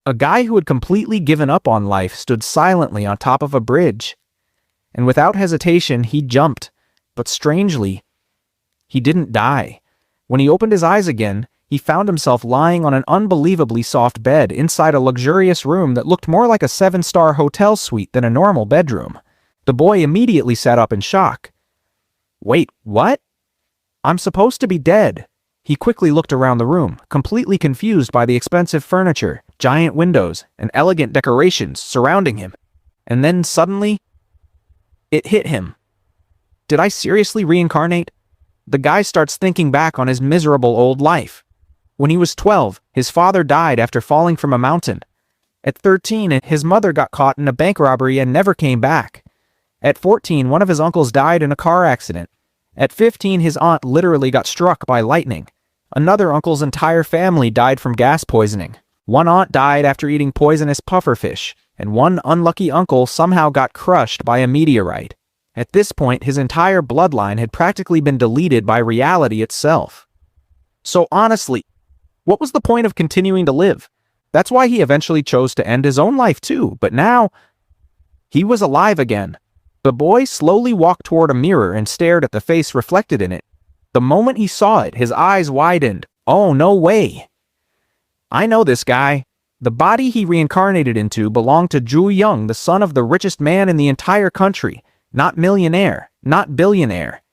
A guy who had completely given up on life stood silently on top of a bridge. And without hesitation, he jumped. But strangely, he didn't die. When he opened his eyes again, he found himself lying on an unbelievably soft bed inside a luxurious room that looked more like a 7-star hotel suite than a normal bedroom. The boy immediately sat up in shock. Wait, what? I'm supposed to be dead. He quickly looked around the room, completely confused by the expensive furniture, giant windows, and elegant decorations surrounding him. And then suddenly, it hit him. Did I seriously reincarnate? The guy starts thinking back on his miserable old life. When he was 12, his father died after falling from a mountain. At 13, his mother got caught in a bank robbery and never came back. At 14, one of his uncles died in a car accident. At 15, his aunt literally got struck by lightning. Another uncle's entire family died from gas poisoning. One aunt died after eating poisonous pufferfish, and one unlucky uncle somehow got crushed by a meteorite. At this point, his entire bloodline had practically been deleted by reality itself. So honestly, what was the point of continuing to live? That's why he eventually chose to end his own life too, but now he was alive again. The boy slowly walked toward a mirror and stared at the face reflected in it. The moment he saw it, his eyes widened. Oh, no way. I know this guy. The body he reincarnated into belonged to Ju Young, the son of the richest man in the entire country. Not millionaire, not billionaire.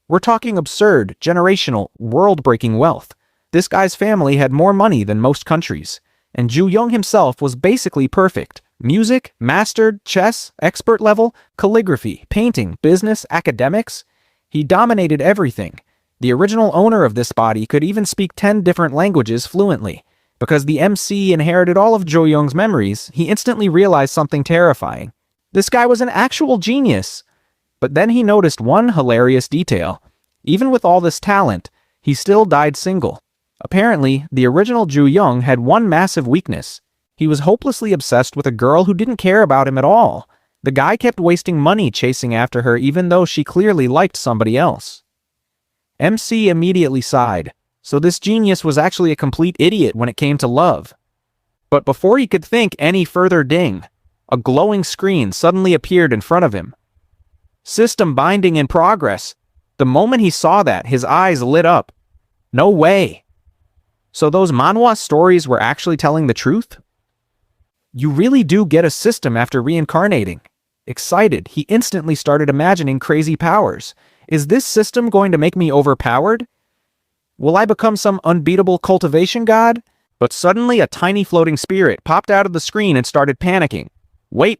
We're talking absurd, generational, world-breaking wealth. This guy's family had more money than most countries. And Ju Young himself was basically perfect. Music, mastered, chess, expert level, calligraphy, painting, business, academics. He dominated everything. The original owner of this body could even speak 10 different languages fluently. Because the MC inherited all of Ju Young's memories, he instantly realized something terrifying. This guy was an actual genius. But then he noticed one hilarious detail. Even with all this talent, he still died single. Apparently, the original Ju Young had one massive weakness. He was hopelessly obsessed with a girl who didn't care about him at all. The guy kept wasting money chasing after her even though she clearly liked somebody else. MC immediately sighed. So this genius was actually a complete idiot when it came to love. But before he could think any further, ding, a glowing screen suddenly appeared in front of him. System binding in progress. The moment he saw that, his eyes lit up. No way. So those Manhwa stories were actually telling the truth? You really do get a system after reincarnating. Excited, he instantly started imagining crazy powers. Is this system going to make me overpowered? Will I become some unbeatable cultivation god? But suddenly a tiny floating spirit popped out of the screen and started panicking. Wait.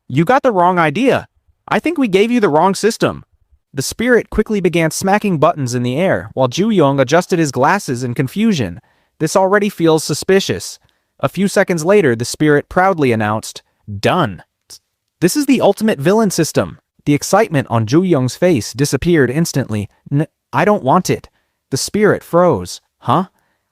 You got the wrong idea. I think we gave you the wrong system. The spirit quickly began smacking buttons in the air, while Ju Young adjusted his glasses in confusion. This already feels suspicious. A few seconds later, the spirit proudly announced, "Done." This is the ultimate villain system. The excitement on Ju Young's face disappeared instantly. I don't want it. The spirit froze. Huh?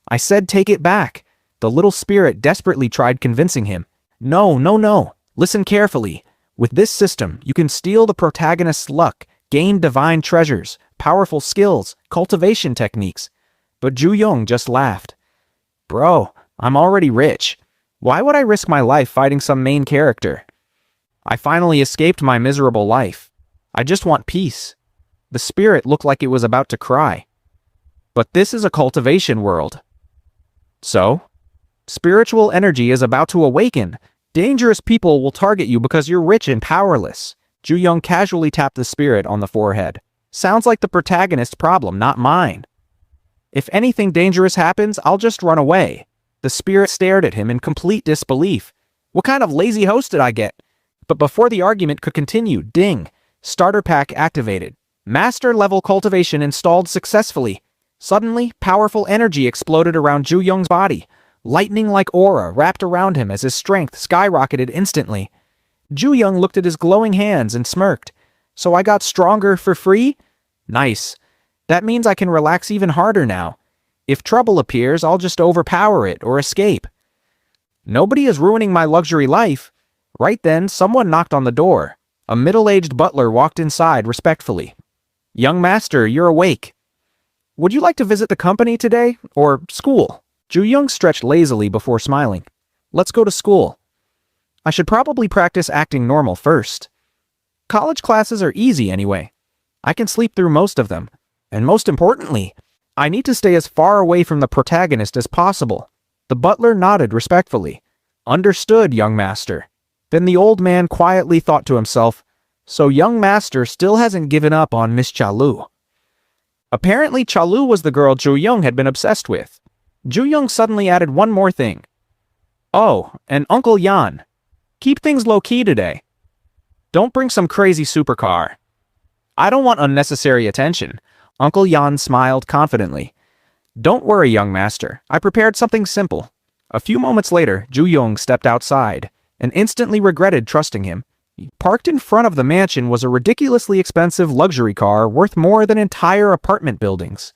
I said take it back. The little spirit desperately tried convincing him. No. Listen carefully. With this system, you can steal the protagonist's luck, gain divine treasures, powerful skills, cultivation techniques. But Ju Young just laughed. Bro, I'm already rich. Why would I risk my life fighting some main character? I finally escaped my miserable life. I just want peace. The spirit looked like it was about to cry. But this is a cultivation world. So, spiritual energy is about to awaken. Dangerous people will target you because you're rich and powerless. Ju Young casually tapped the spirit on the forehead. Sounds like the protagonist's problem, not mine. If anything dangerous happens, I'll just run away. The spirit stared at him in complete disbelief. What kind of lazy host did I get? But before the argument could continue, ding! Starter pack activated. Master level cultivation installed successfully. Suddenly, powerful energy exploded around Ju Young's body. Lightning-like aura wrapped around him as his strength skyrocketed instantly. Ju Young looked at his glowing hands and smirked. So I got stronger for free? Nice. That means I can relax even harder now. If trouble appears, I'll just overpower it or escape. Nobody is ruining my luxury life. Right then, someone knocked on the door. A middle-aged butler walked inside respectfully. Young master, you're awake. Would you like to visit the company today? Or school? Ju Young stretched lazily before smiling. Let's go to school. I should probably practice acting normal first. College classes are easy anyway. I can sleep through most of them. And most importantly, I need to stay as far away from the protagonist as possible. The butler nodded respectfully. Understood, young master. Then the old man quietly thought to himself, so young master still hasn't given up on Miss Chalu. Apparently Chalu was the girl Ju Young had been obsessed with. Ju Young suddenly added one more thing. Oh, and Uncle Yan. Keep things low-key today. Don't bring some crazy supercar. I don't want unnecessary attention. Uncle Yan smiled confidently. Don't worry, young master. I prepared something simple. A few moments later, Ju Young stepped outside and instantly regretted trusting him. Parked in front of the mansion was a ridiculously expensive luxury car worth more than entire apartment buildings.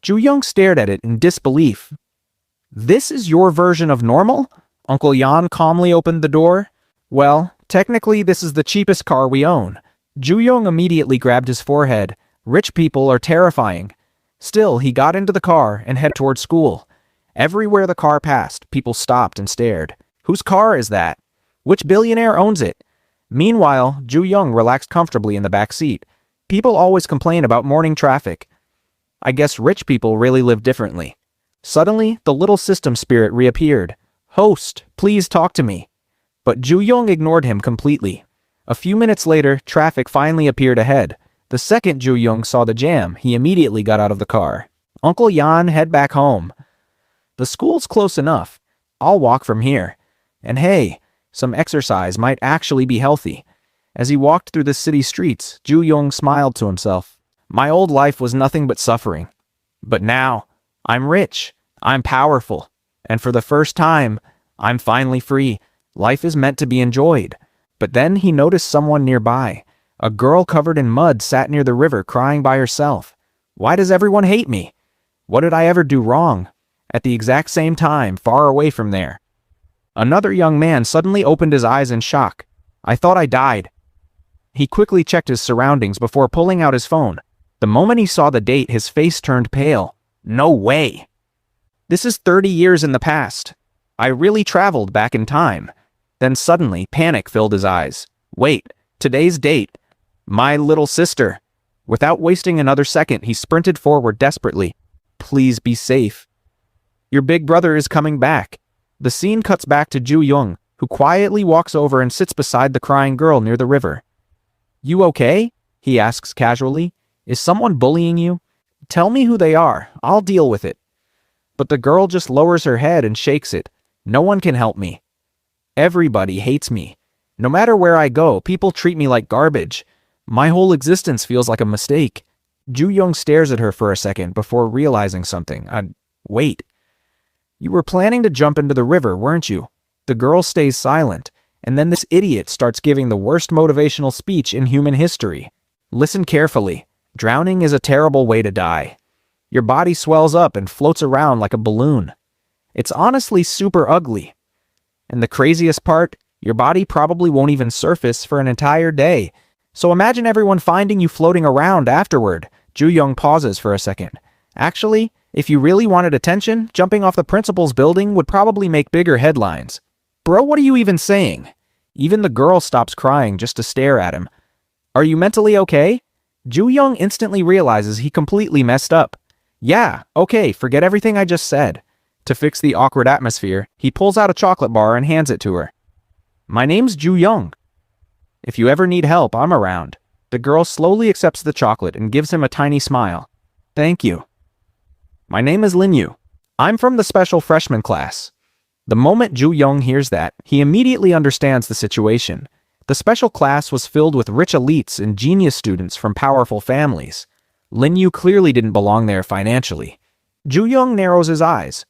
Ju Young stared at it in disbelief. This is your version of normal? Uncle Yan calmly opened the door. Well, technically this is the cheapest car we own. Ju Young immediately grabbed his forehead. Rich people are terrifying. Still, he got into the car and headed toward school. Everywhere the car passed, people stopped and stared. Whose car is that? Which billionaire owns it? Meanwhile, Ju Young relaxed comfortably in the back seat. People always complain about morning traffic. I guess rich people really live differently. Suddenly, the little system spirit reappeared. Host, please talk to me. But Ju Young ignored him completely. A few minutes later, traffic finally appeared ahead. The second Ju Young saw the jam, he immediately got out of the car. Uncle Yan, head back home. The school's close enough. I'll walk from here. And hey, some exercise might actually be healthy. As he walked through the city streets, Ju Young smiled to himself. My old life was nothing but suffering. But now, I'm rich, I'm powerful, and for the first time, I'm finally free. Life is meant to be enjoyed. But then he noticed someone nearby. A girl covered in mud sat near the river crying by herself. Why does everyone hate me? What did I ever do wrong? At the exact same time, far away from there, another young man suddenly opened his eyes in shock. I thought I died. He quickly checked his surroundings before pulling out his phone. The moment he saw the date, his face turned pale. No way. This is 30 years in the past. I really traveled back in time. Then suddenly, panic filled his eyes. Wait, today's date. My little sister. Without wasting another second, he sprinted forward desperately. Please be safe. Your big brother is coming back. The scene cuts back to Ju Young, who quietly walks over and sits beside the crying girl near the river. You okay? He asks casually. Is someone bullying you? Tell me who they are. I'll deal with it. But the girl just lowers her head and shakes it. No one can help me. Everybody hates me. No matter where I go, people treat me like garbage. My whole existence feels like a mistake. Ju Young stares at her for a second before realizing something. Wait. You were planning to jump into the river, weren't you? The girl stays silent, and then this idiot starts giving the worst motivational speech in human history. Listen carefully. Drowning is a terrible way to die. Your body swells up and floats around like a balloon. It's honestly super ugly. And the craziest part, your body probably won't even surface for an entire day. So imagine everyone finding you floating around afterward. Ju Young pauses for a second. Actually, if you really wanted attention, jumping off the principal's building would probably make bigger headlines. Bro, what are you even saying? Even the girl stops crying just to stare at him. Are you mentally okay? Ju Young instantly realizes he completely messed up. Yeah, okay, forget everything I just said. To fix the awkward atmosphere, he pulls out a chocolate bar and hands it to her. My name's Ju Young. If you ever need help, I'm around. The girl slowly accepts the chocolate and gives him a tiny smile. Thank you. My name is Lin Yu. I'm from the special freshman class. The moment Ju Young hears that, he immediately understands the situation. The special class was filled with rich elites and genius students from powerful families. Lin Yu clearly didn't belong there financially. Ju Young narrows his eyes.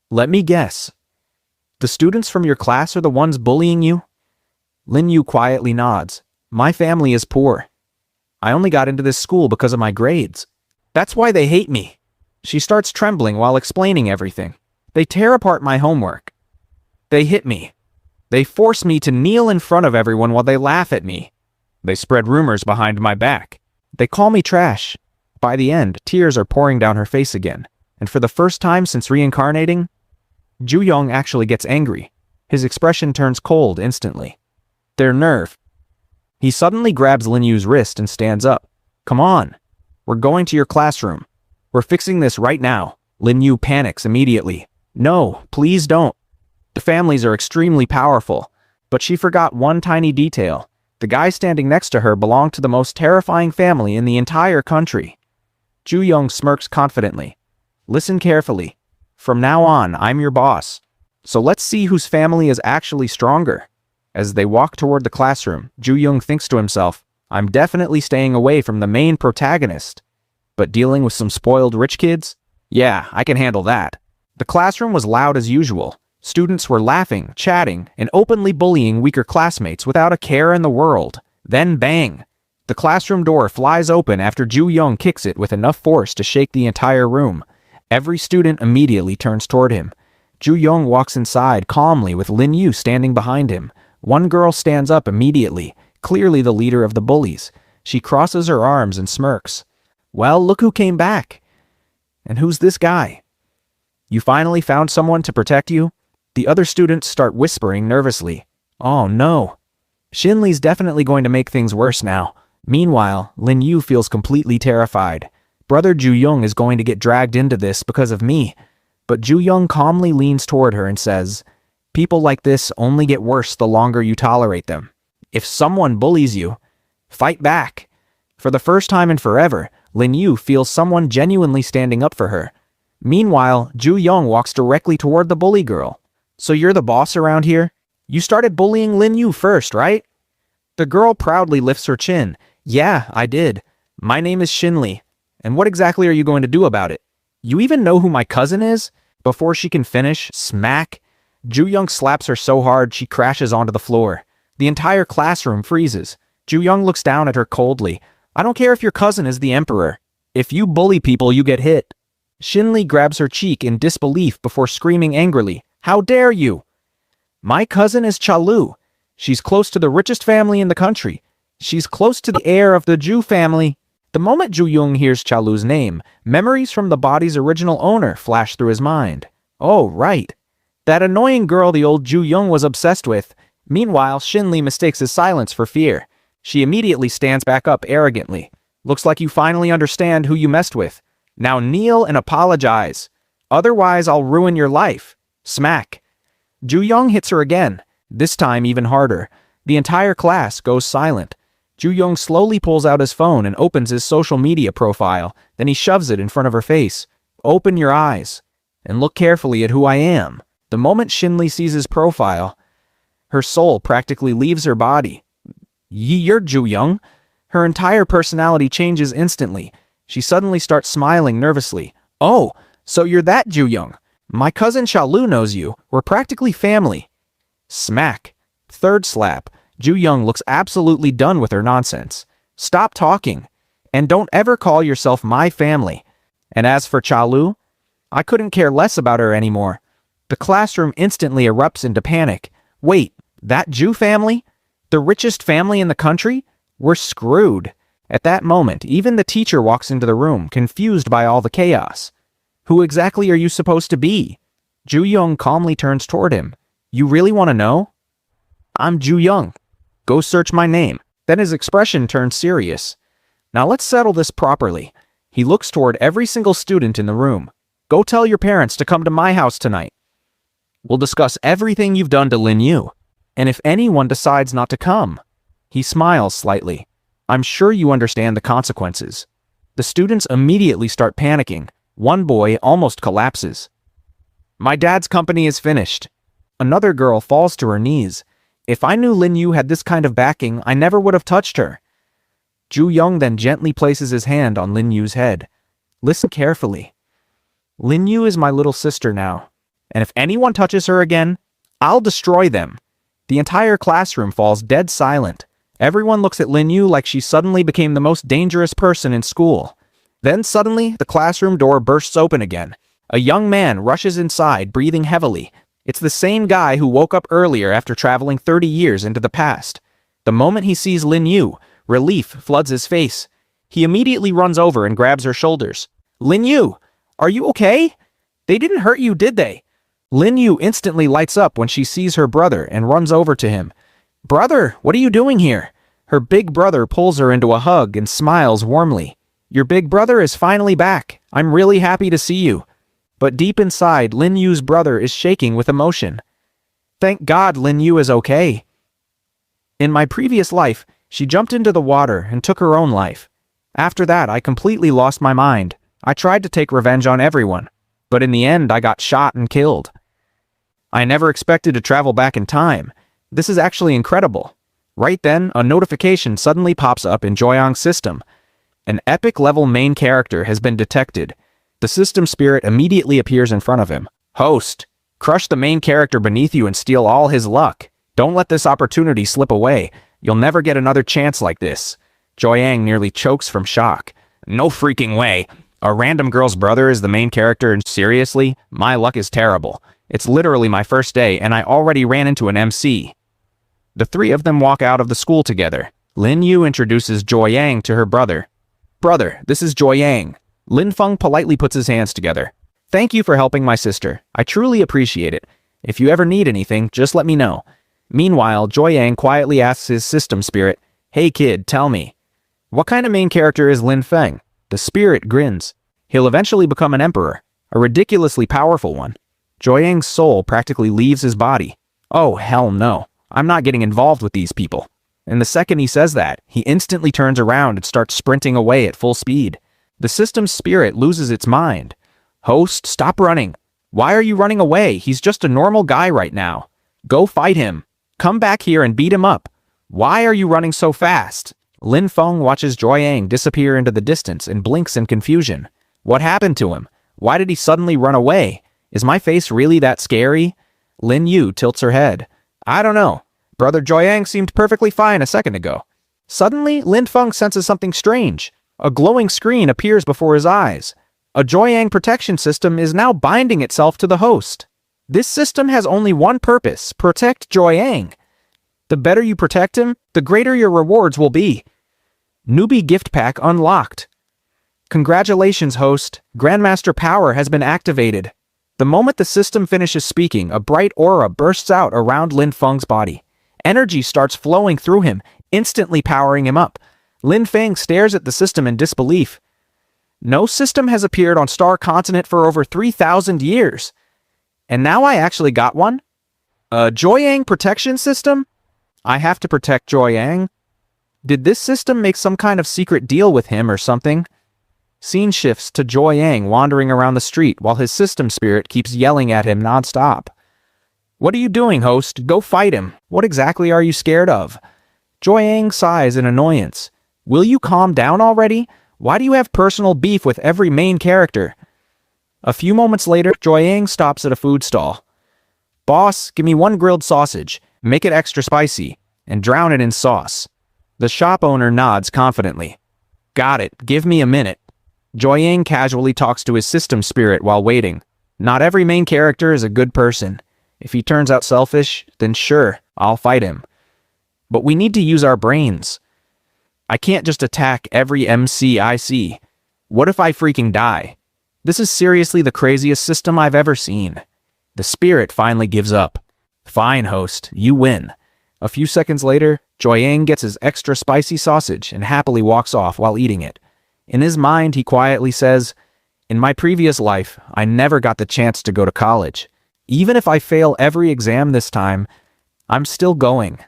Let me guess. The students from your class are the ones bullying you? Lin Yu quietly nods. My family is poor. I only got into this school because of my grades. That's why they hate me. She starts trembling while explaining everything. They tear apart my homework. They hit me. They force me to kneel in front of everyone while they laugh at me. They spread rumors behind my back. They call me trash. By the end, tears are pouring down her face again. And for the first time since reincarnating, Ju Young actually gets angry. His expression turns cold instantly. Their nerve. He suddenly grabs Lin Yu's wrist and stands up. Come on. We're going to your classroom. We're fixing this right now. Lin Yu panics immediately. No, please don't. The families are extremely powerful. But she forgot one tiny detail. The guy standing next to her belonged to the most terrifying family in the entire country. Ju Young smirks confidently. Listen carefully. From now on, I'm your boss. So let's see whose family is actually stronger. As they walk toward the classroom, Ju Young thinks to himself, I'm definitely staying away from the main protagonist. But dealing with some spoiled rich kids? Yeah, I can handle that. The classroom was loud as usual. Students were laughing, chatting, and openly bullying weaker classmates without a care in the world. Then bang! The classroom door flies open after Ju Young kicks it with enough force to shake the entire room. Every student immediately turns toward him. Ju Young walks inside calmly with Lin Yu standing behind him. One girl stands up immediately, clearly the leader of the bullies. She crosses her arms and smirks. Well, look who came back. And who's this guy? You finally found someone to protect you? The other students start whispering nervously. Oh no. Shinli's definitely going to make things worse now. Meanwhile, Lin Yu feels completely terrified. Brother Ju Young is going to get dragged into this because of me. But Ju Young calmly leans toward her and says, people like this only get worse the longer you tolerate them. If someone bullies you, fight back. For the first time in forever, Lin Yu feels someone genuinely standing up for her. Meanwhile, Ju Young walks directly toward the bully girl. So you're the boss around here? You started bullying Lin Yu first, right? The girl proudly lifts her chin. Yeah, I did. My name is Shinli. And what exactly are you going to do about it? You even know who my cousin is? Before she can finish, smack. Ju Young slaps her so hard she crashes onto the floor. The entire classroom freezes. Ju Young looks down at her coldly. I don't care if your cousin is the emperor. If you bully people, you get hit. Shinli grabs her cheek in disbelief before screaming angrily. How dare you? My cousin is Chalu. She's close to the richest family in the country. She's close to the heir of the Ju family. The moment Ju Young hears Chalu's name, memories from the body's original owner flash through his mind. Oh, right. That annoying girl the old Ju Young was obsessed with. Meanwhile, Shinli mistakes his silence for fear. She immediately stands back up arrogantly. Looks like you finally understand who you messed with. Now kneel and apologize. Otherwise, I'll ruin your life. Smack. Ju Young hits her again, this time even harder. The entire class goes silent. Ju Young slowly pulls out his phone and opens his social media profile. Then he shoves it in front of her face. Open your eyes and look carefully at who I am. The moment Shinli sees his profile, her soul practically leaves her body. You're Ju Young. Her entire personality changes instantly. She suddenly starts smiling nervously. Oh, so you're that Ju Young. My cousin Chalu knows you. We're practically family. Smack. Third slap. Ju Young looks absolutely done with her nonsense. Stop talking. And don't ever call yourself my family. And as for Chalu, I couldn't care less about her anymore. The classroom instantly erupts into panic. Wait, that Ju family? The richest family in the country? We're screwed. At that moment, even the teacher walks into the room, confused by all the chaos. Who exactly are you supposed to be? Ju Young calmly turns toward him. You really want to know? I'm Ju Young. Go search my name. Then his expression turns serious. Now let's settle this properly. He looks toward every single student in the room. Go tell your parents to come to my house tonight. We'll discuss everything you've done to Lin Yu. And if anyone decides not to come, he smiles slightly. I'm sure you understand the consequences. The students immediately start panicking. One boy almost collapses. My dad's company is finished. Another girl falls to her knees. If I knew Lin Yu had this kind of backing, I never would have touched her. Ju Young then gently places his hand on Lin Yu's head. Listen carefully. Lin Yu is my little sister now, and if anyone touches her again, I'll destroy them. The entire classroom falls dead silent. Everyone looks at Lin Yu like she suddenly became the most dangerous person in school. Then suddenly, the classroom door bursts open again. A young man rushes inside, breathing heavily. It's the same guy who woke up earlier after traveling 30 years into the past. The moment he sees Lin Yu, relief floods his face. He immediately runs over and grabs her shoulders. Lin Yu, are you okay? They didn't hurt you, did they? Lin Yu instantly lights up when she sees her brother and runs over to him. "Brother, what are you doing here?" Her big brother pulls her into a hug and smiles warmly. "Your big brother is finally back. I'm really happy to see you." But deep inside, Lin Yu's brother is shaking with emotion. Thank God Lin Yu is okay. In my previous life, she jumped into the water and took her own life. After that, I completely lost my mind. I tried to take revenge on everyone, but in the end, I got shot and killed. I never expected to travel back in time. This is actually incredible. Right then, a notification suddenly pops up in Joyoung's system. An epic-level main character has been detected. The system spirit immediately appears in front of him. "Host, crush the main character beneath you and steal all his luck. Don't let this opportunity slip away. You'll never get another chance like this." Joyoung nearly chokes from shock. "No freaking way. A random girl's brother is the main character, and seriously? My luck is terrible. It's literally my first day, and I already ran into an MC." The three of them walk out of the school together. Lin Yu introduces Joyoung to her brother. "Brother, this is Joyoung." Lin Feng politely puts his hands together. "Thank you for helping my sister. I truly appreciate it. If you ever need anything, just let me know." Meanwhile, Joyoung quietly asks his system spirit, "Hey kid, tell me, what kind of main character is Lin Feng?" The spirit grins. "He'll eventually become an emperor, a ridiculously powerful one." Joyoung's soul practically leaves his body. "Oh, hell no. I'm not getting involved with these people." And the second he says that, he instantly turns around and starts sprinting away at full speed. The system's spirit loses its mind. "Host, stop running. Why are you running away? He's just a normal guy right now. Go fight him. Come back here and beat him up. Why are you running so fast?" Lin Feng watches Joyoung disappear into the distance and blinks in confusion. What happened to him? Why did he suddenly run away? Is my face really that scary? Lin Yu tilts her head. "I don't know. Brother Joyoung seemed perfectly fine a second ago." Suddenly, Lin Feng senses something strange. A glowing screen appears before his eyes. A Joyoung protection system is now binding itself to the host. This system has only one purpose: protect Joyoung. The better you protect him, the greater your rewards will be. Newbie gift pack unlocked. Congratulations, host. Grandmaster power has been activated. The moment the system finishes speaking, a bright aura bursts out around Lin Feng's body. Energy starts flowing through him, instantly powering him up. Lin Feng stares at the system in disbelief. No system has appeared on Star Continent for over 3,000 years. And now I actually got one? A Joyoung protection system? I have to protect Joyoung? Did this system make some kind of secret deal with him or something? Scene shifts to Joyoung wandering around the street while his system spirit keeps yelling at him nonstop. "What are you doing, host? Go fight him. What exactly are you scared of?" Joyoung sighs in annoyance. "Will you calm down already? Why do you have personal beef with every main character?" A few moments later, Joyoung stops at a food stall. "Boss, give me one grilled sausage. Make it extra spicy, and drown it in sauce." The shop owner nods confidently. "Got it. Give me a minute." Joyoung casually talks to his system spirit while waiting. Not every main character is a good person. If he turns out selfish, then sure, I'll fight him. But we need to use our brains. I can't just attack every MC I see. What if I freaking die? This is seriously the craziest system I've ever seen. The spirit finally gives up. "Fine, host, you win." A few seconds later, Joyoung gets his extra spicy sausage and happily walks off while eating it. In his mind, he quietly says, "In my previous life, I never got the chance to go to college. Even if I fail every exam this time, I'm still going."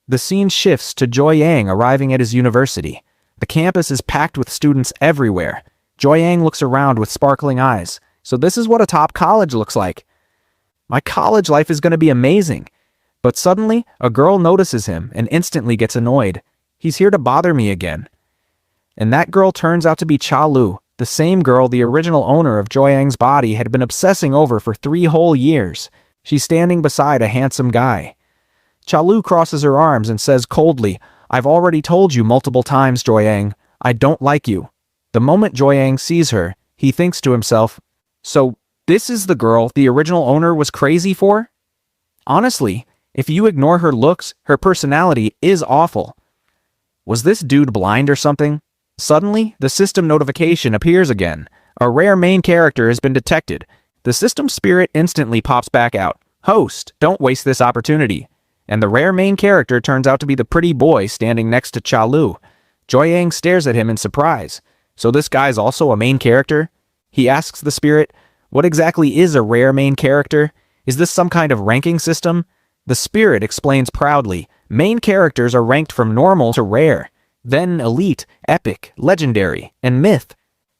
The scene shifts to Joyoung arriving at his university. The campus is packed with students everywhere. Joyoung looks around with sparkling eyes. So this is what a top college looks like. My college life is going to be amazing. But suddenly, a girl notices him and instantly gets annoyed. He's here to bother me again. And that girl turns out to be Cha Lu, the same girl the original owner of Joyoung's body had been obsessing over for 3 whole years. She's standing beside a handsome guy. Cha Lu crosses her arms and says coldly, "I've already told you multiple times, Joyoung. I don't like you." The moment Joyoung sees her, he thinks to himself, "So this is the girl the original owner was crazy for?" Honestly, if you ignore her looks, her personality is awful. Was this dude blind or something? Suddenly, the system notification appears again. A rare main character has been detected. The system spirit instantly pops back out. Host, don't waste this opportunity. And the rare main character turns out to be the pretty boy standing next to Chalu. Joyang stares at him in surprise. So this guy's also a main character? He asks the spirit, what exactly is a rare main character? Is this some kind of ranking system? The spirit explains proudly, main characters are ranked from normal to rare, then elite, epic, legendary, and myth.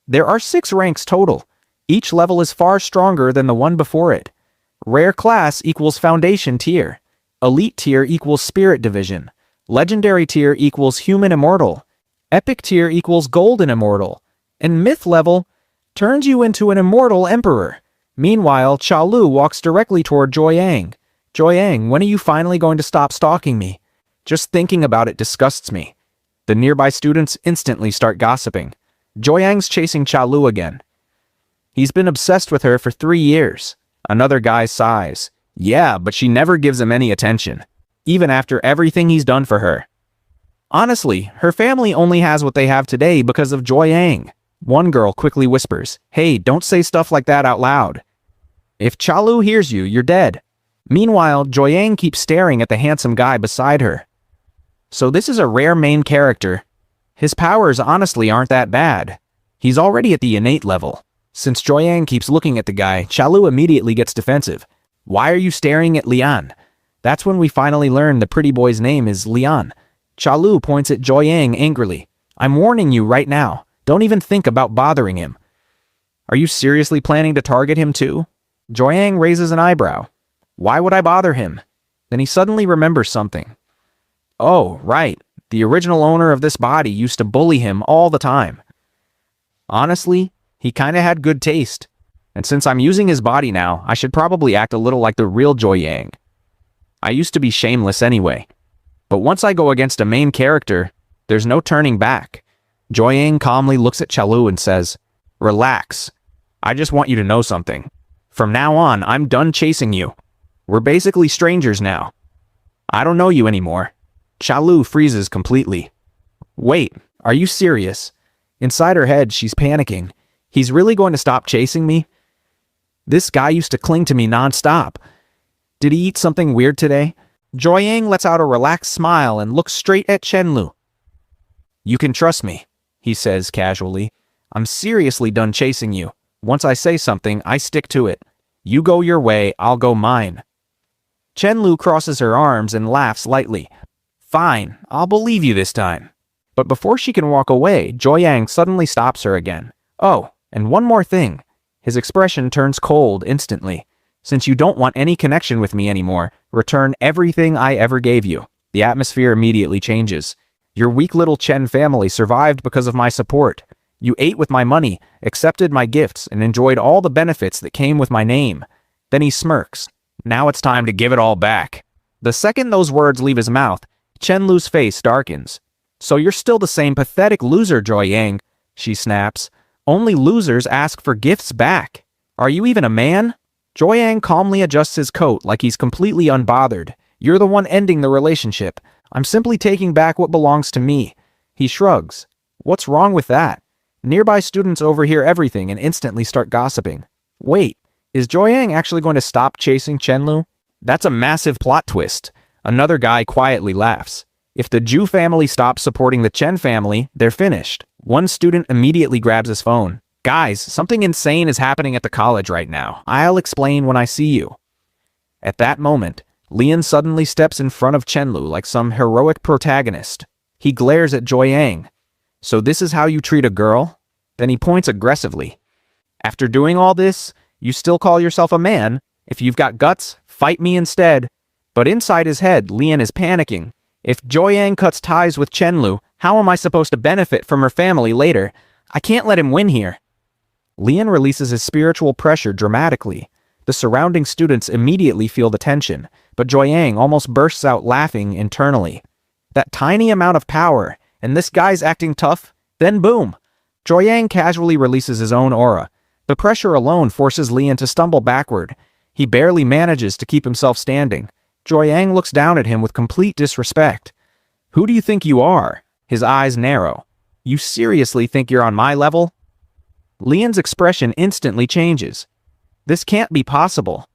There are 6 ranks total. Each level is far stronger than the one before it. Rare class equals foundation tier. Elite tier equals spirit division. Legendary tier equals human immortal. Epic tier equals golden immortal. And myth level turns you into an immortal emperor. Meanwhile, Chalu walks directly toward Joyang. Joyang, when are you finally going to stop stalking me? Just thinking about it disgusts me. The nearby students instantly start gossiping. Joyang's chasing Chalu again. He's been obsessed with her for 3 years. Another guy sighs. Yeah, but she never gives him any attention, even after everything he's done for her. Honestly, her family only has what they have today because of Joyang. One girl quickly whispers, hey, don't say stuff like that out loud. If Chalu hears you, you're dead. Meanwhile, Joyang keeps staring at the handsome guy beside her. So this is a rare main character. His powers honestly aren't that bad. He's already at the innate level. Since Joyang keeps looking at the guy, Chalu immediately gets defensive. Why are you staring at Lian? That's when we finally learn the pretty boy's name is Lian. Chalu points at Joyang angrily. I'm warning you right now. Don't even think about bothering him. Are you seriously planning to target him too? Joyang raises an eyebrow. Why would I bother him? Then he suddenly remembers something. Oh, right. The original owner of this body used to bully him all the time. Honestly, he kinda had good taste. And since I'm using his body now, I should probably act a little like the real Joyang. I used to be shameless anyway. But once I go against a main character, there's no turning back. Joyang calmly looks at Chalu and says, relax. I just want you to know something. From now on, I'm done chasing you. We're basically strangers now. I don't know you anymore. Chalu freezes completely. Wait, are you serious? Inside her head, she's panicking. He's really going to stop chasing me? This guy used to cling to me non-stop. Did he eat something weird today? Joyang lets out a relaxed smile and looks straight at Chenlu. You can trust me, he says casually. I'm seriously done chasing you. Once I say something, I stick to it. You go your way, I'll go mine. Chenlu crosses her arms and laughs lightly. Fine, I'll believe you this time. But before she can walk away, Joyang suddenly stops her again. Oh, and one more thing. His expression turns cold instantly. Since you don't want any connection with me anymore, return everything I ever gave you. The atmosphere immediately changes. Your weak little Chen family survived because of my support. You ate with my money, accepted my gifts, and enjoyed all the benefits that came with my name. Then he smirks. Now it's time to give it all back. The second those words leave his mouth, Chenlu's face darkens. So you're still the same pathetic loser, Joyang, she snaps. Only losers ask for gifts back. Are you even a man? Joyang calmly adjusts his coat like he's completely unbothered. You're the one ending the relationship. I'm simply taking back what belongs to me. He shrugs. What's wrong with that? Nearby students overhear everything and instantly start gossiping. Wait, is Joyang actually going to stop chasing Chenlu? That's a massive plot twist. Another guy quietly laughs. If the Ju family stops supporting the Chen family, they're finished. One student immediately grabs his phone. Guys, something insane is happening at the college right now. I'll explain when I see you. At that moment, Lian suddenly steps in front of Chenlu like some heroic protagonist. He glares at Joyang. So this is how you treat a girl? Then he points aggressively. After doing all this, you still call yourself a man? If you've got guts, fight me instead. But inside his head, Lian is panicking. If Joyang cuts ties with Chenlu, how am I supposed to benefit from her family later? I can't let him win here. Lian releases his spiritual pressure dramatically. The surrounding students immediately feel the tension, but Joyang almost bursts out laughing internally. That tiny amount of power, and this guy's acting tough? Then boom! Joyang casually releases his own aura. The pressure alone forces Lian to stumble backward. He barely manages to keep himself standing. Joyang looks down at him with complete disrespect. Who do you think you are? His eyes narrow. You seriously think you're on my level? Lian's expression instantly changes. This can't be possible.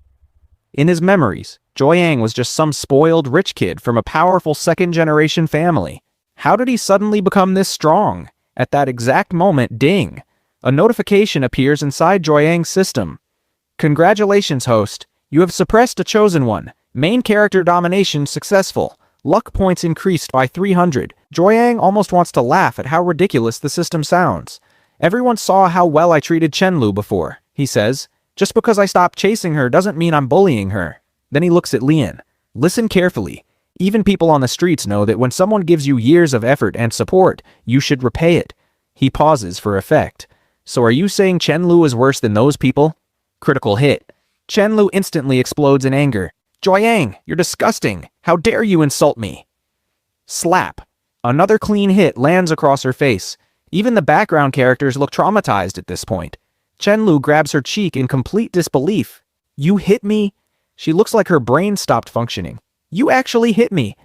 In his memories, Joyang was just some spoiled rich kid from a powerful second-generation family. How did he suddenly become this strong? At that exact moment, ding! A notification appears inside Joyang's system. Congratulations, host. You have suppressed a chosen one. Main character domination successful. Luck points increased by 300. Joyang almost wants to laugh at how ridiculous the system sounds. Everyone saw how well I treated Chenlu before, he says. Just because I stopped chasing her doesn't mean I'm bullying her. Then he looks at Lian. Listen carefully. Even people on the streets know that when someone gives you years of effort and support, you should repay it. He pauses for effect. So are you saying Chenlu is worse than those people? Critical hit. Chenlu instantly explodes in anger. Joyang, you're disgusting. How dare you insult me? Slap. Another clean hit lands across her face. Even the background characters look traumatized at this point. Chenlu grabs her cheek in complete disbelief. You hit me? She looks like her brain stopped functioning. You actually hit me.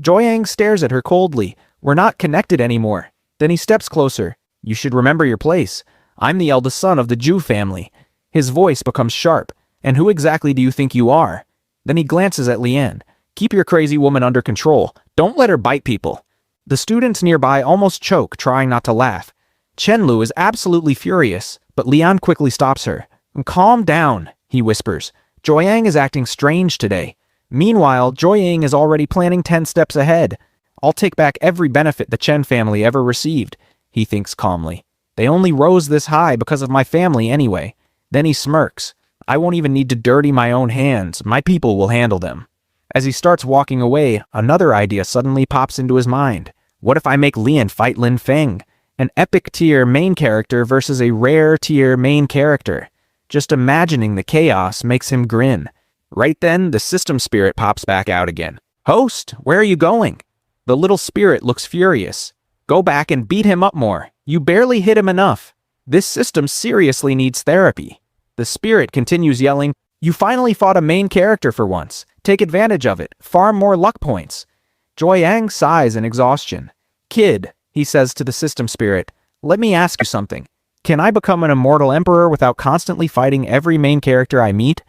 Joyang stares at her coldly. We're not connected anymore. Then he steps closer. You should remember your place. I'm the eldest son of the Jew family. His voice becomes sharp. And who exactly do you think you are? Then he glances at Lian. Keep your crazy woman under control. Don't let her bite people. The students nearby almost choke, trying not to laugh. Chenlu is absolutely furious, but Lian quickly stops her. Calm down, he whispers. Joyang is acting strange today. Meanwhile, Joyang is already planning 10 steps ahead. I'll take back every benefit the Chen family ever received, he thinks calmly. They only rose this high because of my family anyway. Then he smirks. I won't even need to dirty my own hands. My people will handle them. As he starts walking away, another idea suddenly pops into his mind. What if I make Lian fight Lin Feng? An epic tier main character versus a rare tier main character. Just imagining the chaos makes him grin. Right then, the system spirit pops back out again. Host, where are you going? The little spirit looks furious. Go back and beat him up more. You barely hit him enough. This system seriously needs therapy. The spirit continues yelling, you finally fought a main character for once. Take advantage of it. Farm more luck points. Joyang sighs in exhaustion. Kid, he says to the system spirit, let me ask you something. Can I become an immortal emperor without constantly fighting every main character I meet?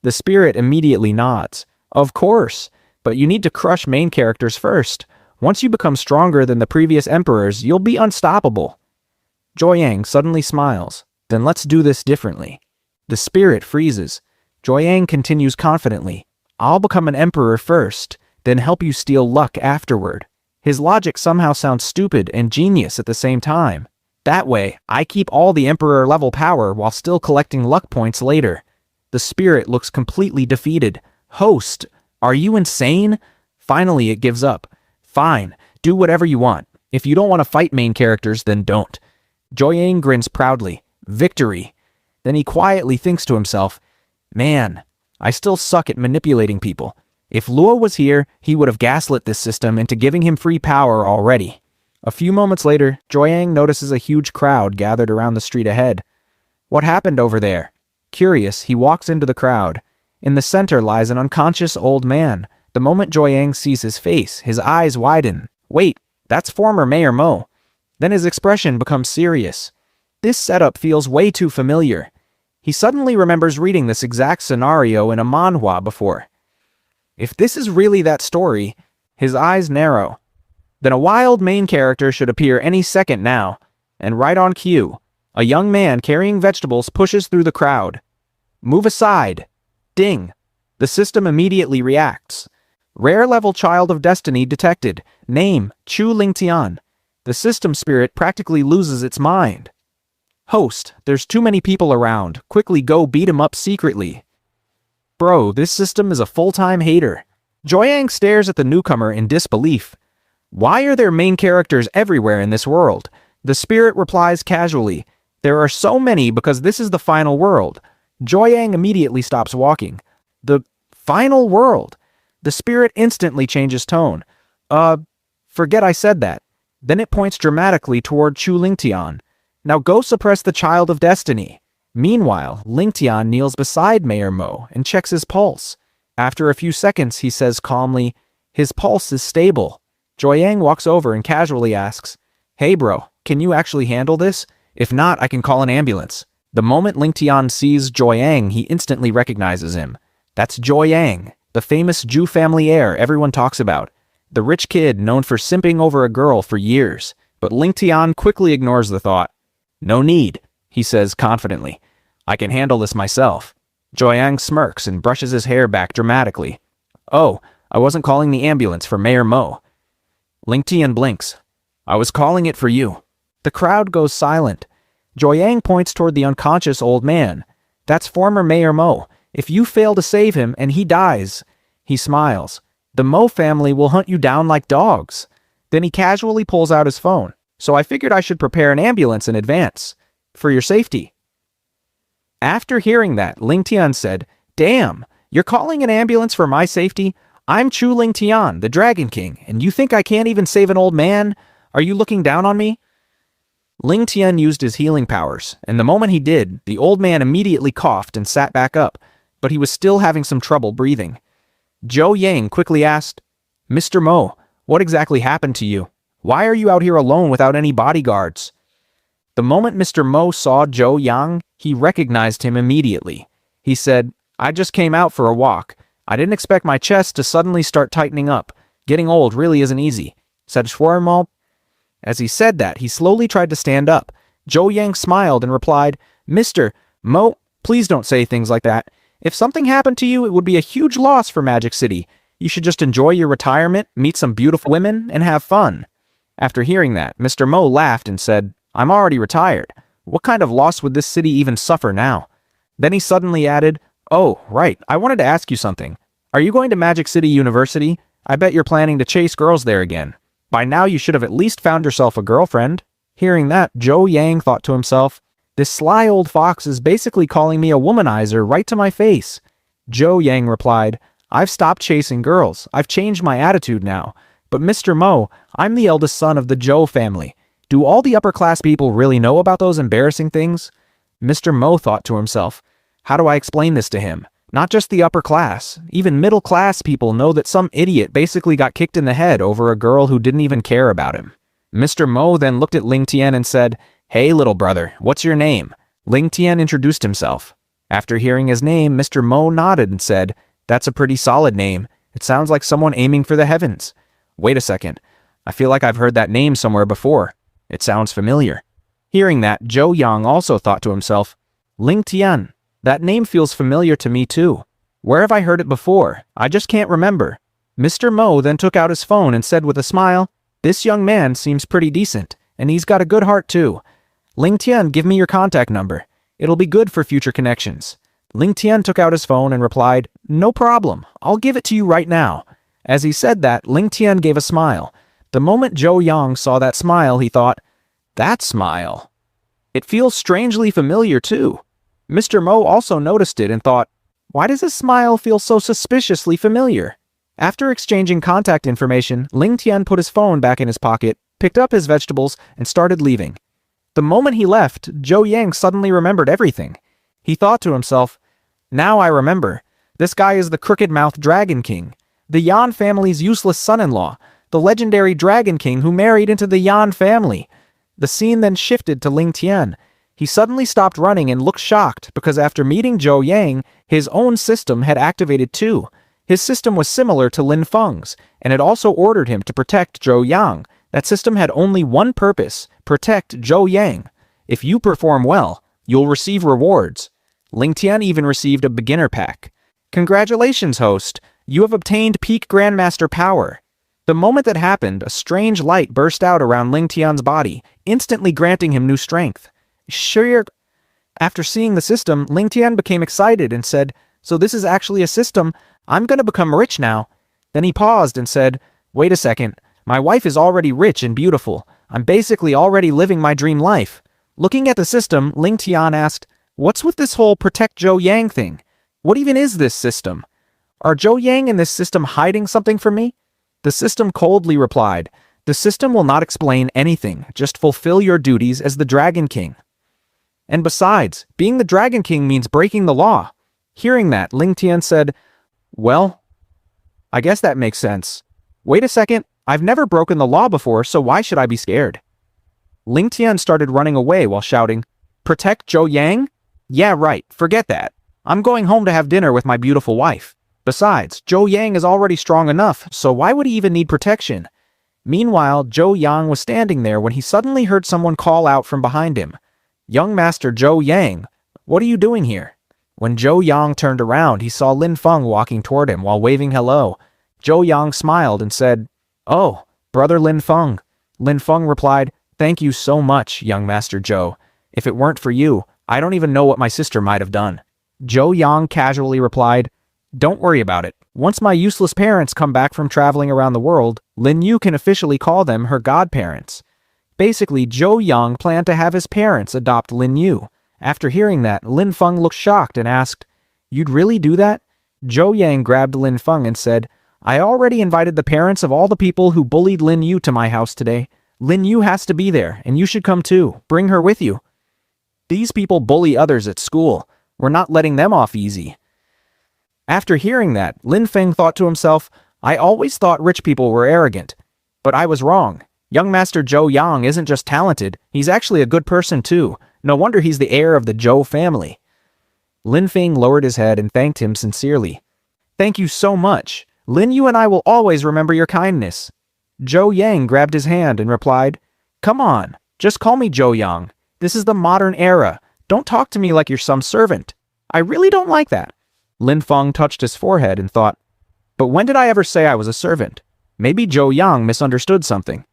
The spirit immediately nods. Of course, but you need to crush main characters first. Once you become stronger than the previous emperors, you'll be unstoppable. Joyang suddenly smiles. Then let's do this differently. The spirit freezes. Joyang continues confidently. I'll become an emperor first, then help you steal luck afterward. His logic somehow sounds stupid and genius at the same time. That way, I keep all the emperor level power while still collecting luck points later. The spirit looks completely defeated. Host, are you insane? Finally, it gives up. Fine, do whatever you want. If you don't want to fight main characters, then don't. Joyang grins proudly. Victory. Then he quietly thinks to himself, man, I still suck at manipulating people. If Luo was here, he would have gaslit this system into giving him free power already. A few moments later, Joyang notices a huge crowd gathered around the street ahead. What happened over there? Curious, he walks into the crowd. In the center lies an unconscious old man. The moment Joyang sees his face, his eyes widen. Wait, that's former Mayor Mo. Then his expression becomes serious. This setup feels way too familiar. He suddenly remembers reading this exact scenario in a manhwa before. If this is really that story, his eyes narrow. Then a wild main character should appear any second now. And right on cue, a young man carrying vegetables pushes through the crowd. Move aside. Ding. The system immediately reacts. Rare level Child of Destiny detected. Name, Chu Lingtian. The system spirit practically loses its mind. Host, there's too many people around. Quickly go beat him up secretly. Bro, this system is a full-time hater. Joyang stares at the newcomer in disbelief. Why are there main characters everywhere in this world? The spirit replies casually. There are so many because this is the final world. Joyang immediately stops walking. The final world? The spirit instantly changes tone. Forget I said that. Then it points dramatically toward Chu Lingtian. Now go suppress the Child of Destiny. Meanwhile, Lingtian kneels beside Mayor Mo and checks his pulse. After a few seconds, he says calmly, his pulse is stable. Joyang walks over and casually asks, hey bro, can you actually handle this? If not, I can call an ambulance. The moment Ling Tian sees Zhou Yang, he instantly recognizes him. That's Zhou Yang, the famous Zhu family heir everyone talks about. The rich kid known for simping over a girl for years. But Ling Tian quickly ignores the thought. No need, he says confidently. I can handle this myself. Zhou Yang smirks and brushes his hair back dramatically. Oh, I wasn't calling the ambulance for Mayor Mo. Ling Tian blinks. I was calling it for you. The crowd goes silent. Zhou Yang points toward the unconscious old man. That's former Mayor Mo. If you fail to save him and he dies, he smiles. The Mo family will hunt you down like dogs. Then he casually pulls out his phone. So I figured I should prepare an ambulance in advance. For your safety. After hearing that, Ling Tian said, Damn, you're calling an ambulance for my safety? I'm Chu Ling Tian, the Dragon King, and you think I can't even save an old man? Are you looking down on me? Ling Tian used his healing powers, and the moment he did, the old man immediately coughed and sat back up, but he was still having some trouble breathing. Zhou Yang quickly asked, Mr. Mo, what exactly happened to you? Why are you out here alone without any bodyguards? The moment Mr. Mo saw Zhou Yang, he recognized him immediately. He said, I just came out for a walk. I didn't expect my chest to suddenly start tightening up. Getting old really isn't easy, said Schwarmal. As he said that, he slowly tried to stand up. Zhou Yang smiled and replied, Mr. Mo, please don't say things like that. If something happened to you, it would be a huge loss for Magic City. You should just enjoy your retirement, meet some beautiful women, and have fun. After hearing that, Mr. Mo laughed and said, I'm already retired. What kind of loss would this city even suffer now? Then he suddenly added, Oh, right, I wanted to ask you something. Are you going to Magic City University? I bet you're planning to chase girls there again. By now you should have at least found yourself a girlfriend. Hearing that, Zhou Yang thought to himself, This sly old fox is basically calling me a womanizer right to my face. Zhou Yang replied, I've stopped chasing girls. I've changed my attitude now. But Mr. Mo, I'm the eldest son of the Zhou family. Do all the upper-class people really know about those embarrassing things? Mr. Mo thought to himself, How do I explain this to him? Not just the upper class, even middle-class people know that some idiot basically got kicked in the head over a girl who didn't even care about him. Mr. Mo then looked at Ling Tian and said, Hey, little brother, what's your name? Ling Tian introduced himself. After hearing his name, Mr. Mo nodded and said, That's a pretty solid name. It sounds like someone aiming for the heavens. Wait a second. I feel like I've heard that name somewhere before. It sounds familiar. Hearing that, Zhou Yang also thought to himself, Ling Tian, that name feels familiar to me too. Where have I heard it before? I just can't remember. Mr. Mo then took out his phone and said with a smile, This young man seems pretty decent, and he's got a good heart too. Ling Tian, give me your contact number. It'll be good for future connections. Ling Tian took out his phone and replied, No problem. I'll give it to you right now. As he said that, Ling Tian gave a smile. The moment Zhou Yang saw that smile, he thought, That smile. It feels strangely familiar too. Mr. Mo also noticed it and thought, Why does this smile feel so suspiciously familiar? After exchanging contact information, Ling Tian put his phone back in his pocket, picked up his vegetables, and started leaving. The moment he left, Zhou Yang suddenly remembered everything. He thought to himself, Now I remember. This guy is the crooked-mouthed Dragon King, the Yan family's useless son-in-law, the legendary Dragon King who married into the Yan family. The scene then shifted to Ling Tian. He suddenly stopped running and looked shocked because after meeting Zhou Yang, his own system had activated too. His system was similar to Lin Feng's, and it also ordered him to protect Zhou Yang. That system had only one purpose, protect Zhou Yang. If you perform well, you'll receive rewards. Ling Tian even received a beginner pack. Congratulations, host. You have obtained peak Grandmaster power. The moment that happened, a strange light burst out around Ling Tian's body, instantly granting him new strength. Sure. After seeing the system, Ling Tian became excited and said, So this is actually a system. I'm going to become rich now. Then he paused and said, Wait a second. My wife is already rich and beautiful. I'm basically already living my dream life. Looking at the system, Ling Tian asked, What's with this whole protect Zhou Yang thing? What even is this system? Are Zhou Yang and this system hiding something from me? The system coldly replied, The system will not explain anything. Just fulfill your duties as the Dragon King. And besides, being the Dragon King means breaking the law. Hearing that, Ling Tian said, Well, I guess that makes sense. Wait a second, I've never broken the law before, so why should I be scared? Ling Tian started running away while shouting, Protect Zhou Yang? Yeah, right, forget that. I'm going home to have dinner with my beautiful wife. Besides, Zhou Yang is already strong enough, so why would he even need protection? Meanwhile, Zhou Yang was standing there when he suddenly heard someone call out from behind him. Young Master Zhou Yang, what are you doing here? When Zhou Yang turned around, he saw Lin Feng walking toward him while waving hello. Zhou Yang smiled and said, "Oh, brother Lin Feng." Lin Feng replied, "Thank you so much, young Master Zhou. If it weren't for you, I don't even know what my sister might have done." Zhou Yang casually replied, "Don't worry about it. Once my useless parents come back from traveling around the world, Lin Yu can officially call them her godparents." Basically, Zhou Yang planned to have his parents adopt Lin Yu. After hearing that, Lin Feng looked shocked and asked, "You'd really do that?" Zhou Yang grabbed Lin Feng and said, "I already invited the parents of all the people who bullied Lin Yu to my house today. Lin Yu has to be there, and you should come too. Bring her with you. These people bully others at school. We're not letting them off easy." After hearing that, Lin Feng thought to himself, "I always thought rich people were arrogant. But I was wrong. Young Master Zhou Yang isn't just talented, he's actually a good person too. No wonder he's the heir of the Zhou family." Lin Feng lowered his head and thanked him sincerely. "Thank you so much. Lin Yu and I will always remember your kindness." Zhou Yang grabbed his hand and replied, "Come on, just call me Zhou Yang. This is the modern era. Don't talk to me like you're some servant. I really don't like that." Lin Feng touched his forehead and thought, "But when did I ever say I was a servant? Maybe Zhou Yang misunderstood something."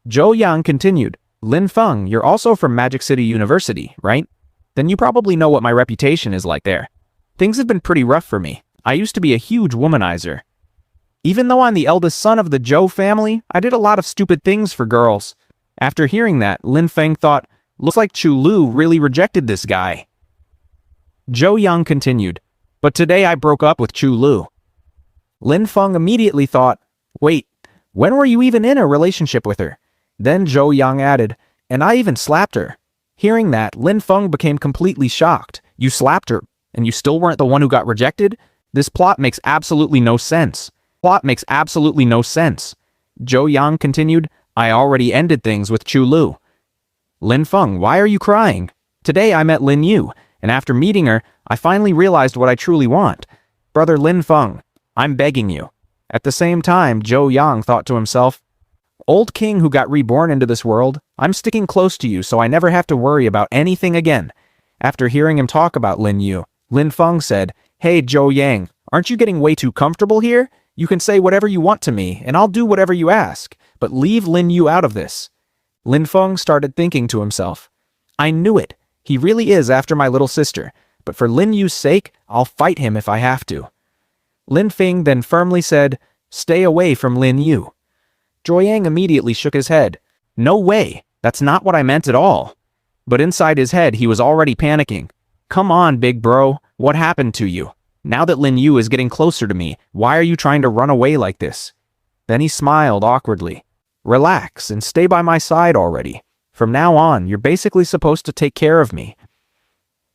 Zhou Yang continued, "Lin Feng, you're also from Magic City University, right? Then you probably know what my reputation is like there. Things have been pretty rough for me. I used to be a huge womanizer. Even though I'm the eldest son of the Zhou family, I did a lot of stupid things for girls." After hearing that, Lin Feng thought, "Looks like Chu Lu really rejected this guy." Zhou Yang continued, "But today I broke up with Chu Lu." Lin Feng immediately thought, "Wait, when were you even in a relationship with her?" Then Zhou Yang added, "And I even slapped her." Hearing that, Lin Feng became completely shocked. "You slapped her, and you still weren't the one who got rejected? This plot makes absolutely no sense. Plot makes absolutely no sense." Zhou Yang continued, "I already ended things with Chu Lu." "Lin Feng, why are you crying? Today I met Lin Yu, and after meeting her, I finally realized what I truly want. Brother Lin Feng, I'm begging you." At the same time, Zhou Yang thought to himself, "Old king who got reborn into this world, I'm sticking close to you so I never have to worry about anything again." After hearing him talk about Lin Yu, Lin Feng said, "Hey Zhou Yang, aren't you getting way too comfortable here? You can say whatever you want to me, and I'll do whatever you ask, but leave Lin Yu out of this." Lin Feng started thinking to himself, "I knew it. He really is after my little sister, but for Lin Yu's sake, I'll fight him if I have to." Lin Feng then firmly said, "Stay away from Lin Yu." Zhou Yang immediately shook his head. "No way, that's not what I meant at all." But inside his head, he was already panicking. "Come on, big bro, what happened to you? Now that Lin Yu is getting closer to me, why are you trying to run away like this?" Then he smiled awkwardly. "Relax and stay by my side already. From now on, you're basically supposed to take care of me."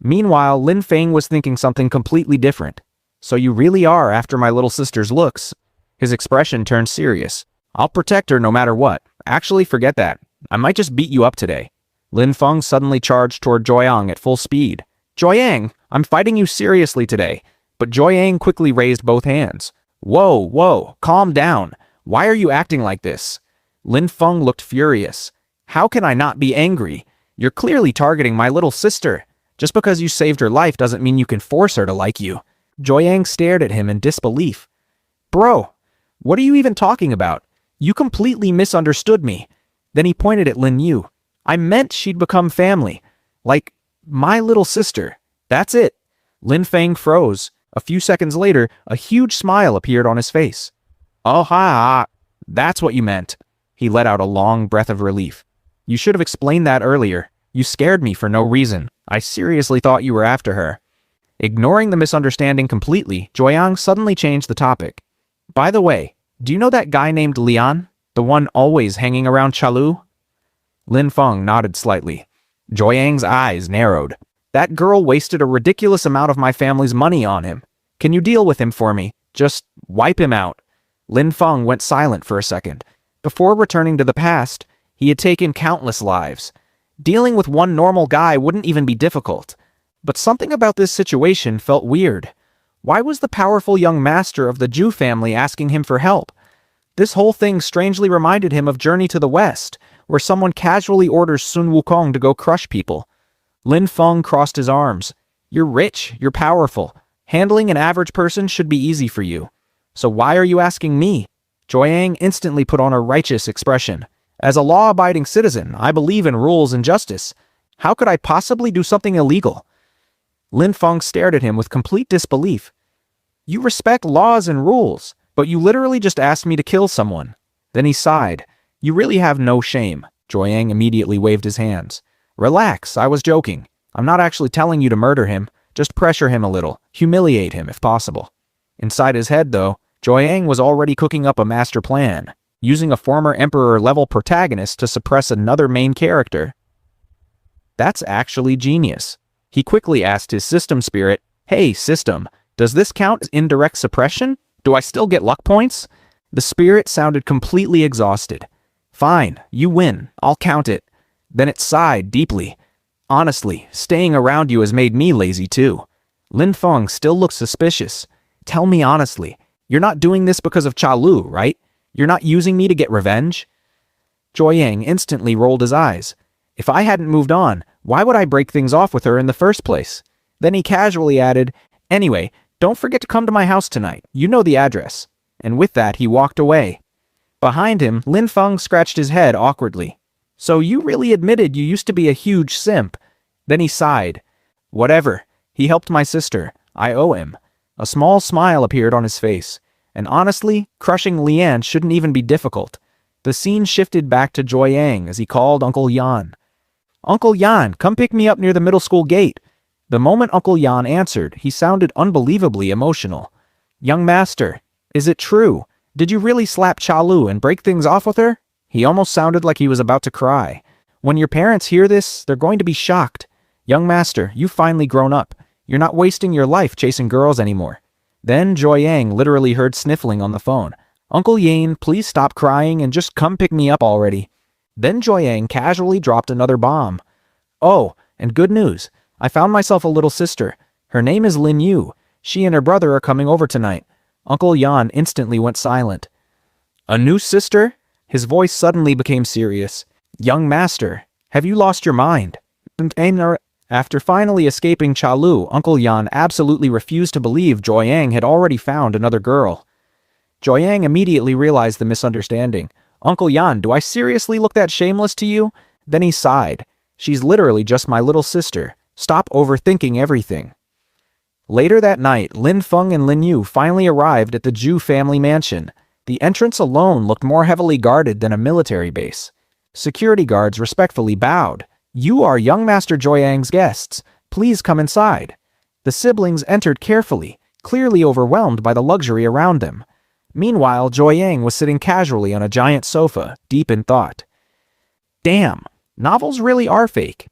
Meanwhile, Lin Feng was thinking something completely different. "So you really are after my little sister's looks?" His expression turned serious. "I'll protect her no matter what. Actually, forget that. I might just beat you up today." Lin Feng suddenly charged toward Joyang at full speed. "Joyang, I'm fighting you seriously today." But Joyang quickly raised both hands. "Whoa, whoa, calm down. Why are you acting like this?" Lin Feng looked furious. "How can I not be angry? You're clearly targeting my little sister. Just because you saved her life doesn't mean you can force her to like you." Joyang stared at him in disbelief. "Bro, what are you even talking about? You completely misunderstood me." Then he pointed at Lin Yu. "I meant she'd become family. Like, my little sister. That's it." Lin Feng froze. A few seconds later, a huge smile appeared on his face. "Oh ha, that's what you meant." He let out a long breath of relief. "You should have explained that earlier. You scared me for no reason. I seriously thought you were after her." Ignoring the misunderstanding completely, Joyang suddenly changed the topic. "By the way, do you know that guy named Lian? The one always hanging around Chalu?" Lin Feng nodded slightly. Joyang's eyes narrowed. "That girl wasted a ridiculous amount of my family's money on him. Can you deal with him for me? Just wipe him out." Lin Feng went silent for a second. Before returning to the past, he had taken countless lives. Dealing with one normal guy wouldn't even be difficult. But something about this situation felt weird. Why was the powerful young master of the Jew family asking him for help? This whole thing strangely reminded him of Journey to the West, where someone casually orders Sun Wukong to go crush people. Lin Feng crossed his arms. You're rich, you're powerful. Handling an average person should be easy for you. So why are you asking me? Joyang instantly put on a righteous expression. As a law-abiding citizen, I believe in rules and justice. How could I possibly do something illegal? Lin Feng stared at him with complete disbelief. You respect laws and rules, but you literally just asked me to kill someone. Then he sighed. You really have no shame. Joyang immediately waved his hands. Relax, I was joking. I'm not actually telling you to murder him. Just pressure him a little. Humiliate him if possible. Inside his head, though, Joyang was already cooking up a master plan, using a former Emperor-level protagonist to suppress another main character. That's actually genius. He quickly asked his system spirit, Hey, system, does this count as indirect suppression? Do I still get luck points? The spirit sounded completely exhausted. Fine, you win. I'll count it. Then it sighed deeply. Honestly, staying around you has made me lazy too. Lin Feng still looks suspicious. Tell me honestly, you're not doing this because of Cha Lu, right? You're not using me to get revenge? Joyang instantly rolled his eyes. If I hadn't moved on, why would I break things off with her in the first place? Then he casually added, Anyway, don't forget to come to my house tonight. You know the address. And with that, he walked away. Behind him, Lin Feng scratched his head awkwardly. So you really admitted you used to be a huge simp. Then he sighed. Whatever. He helped my sister. I owe him. A small smile appeared on his face. And honestly, crushing Lian shouldn't even be difficult. The scene shifted back to Joyang as he called Uncle Yan. Uncle Yan, come pick me up near the middle school gate. The moment Uncle Yan answered, he sounded unbelievably emotional. Young master, is it true? Did you really slap Cha Lu and break things off with her? He almost sounded like he was about to cry. When your parents hear this, they're going to be shocked. Young master, you've finally grown up. You're not wasting your life chasing girls anymore. Then Joyang literally heard sniffling on the phone. Uncle Yan, please stop crying and just come pick me up already. Then Joyang casually dropped another bomb. Oh, and good news. I found myself a little sister. Her name is Lin Yu. She and her brother are coming over tonight. Uncle Yan instantly went silent. A new sister? His voice suddenly became serious. Young master, have you lost your mind? After finally escaping Cha Lu, Uncle Yan absolutely refused to believe Joyang had already found another girl. Joyang immediately realized the misunderstanding. Uncle Yan, do I seriously look that shameless to you? Then he sighed. She's literally just my little sister. Stop overthinking everything. Later that night, Lin Feng and Lin Yu finally arrived at the Zhu family mansion. The entrance alone looked more heavily guarded than a military base. Security guards respectfully bowed. You are young Master Joyang's guests. Please come inside. The siblings entered carefully, clearly overwhelmed by the luxury around them. Meanwhile, Joyang was sitting casually on a giant sofa, deep in thought. Damn, novels really are fake.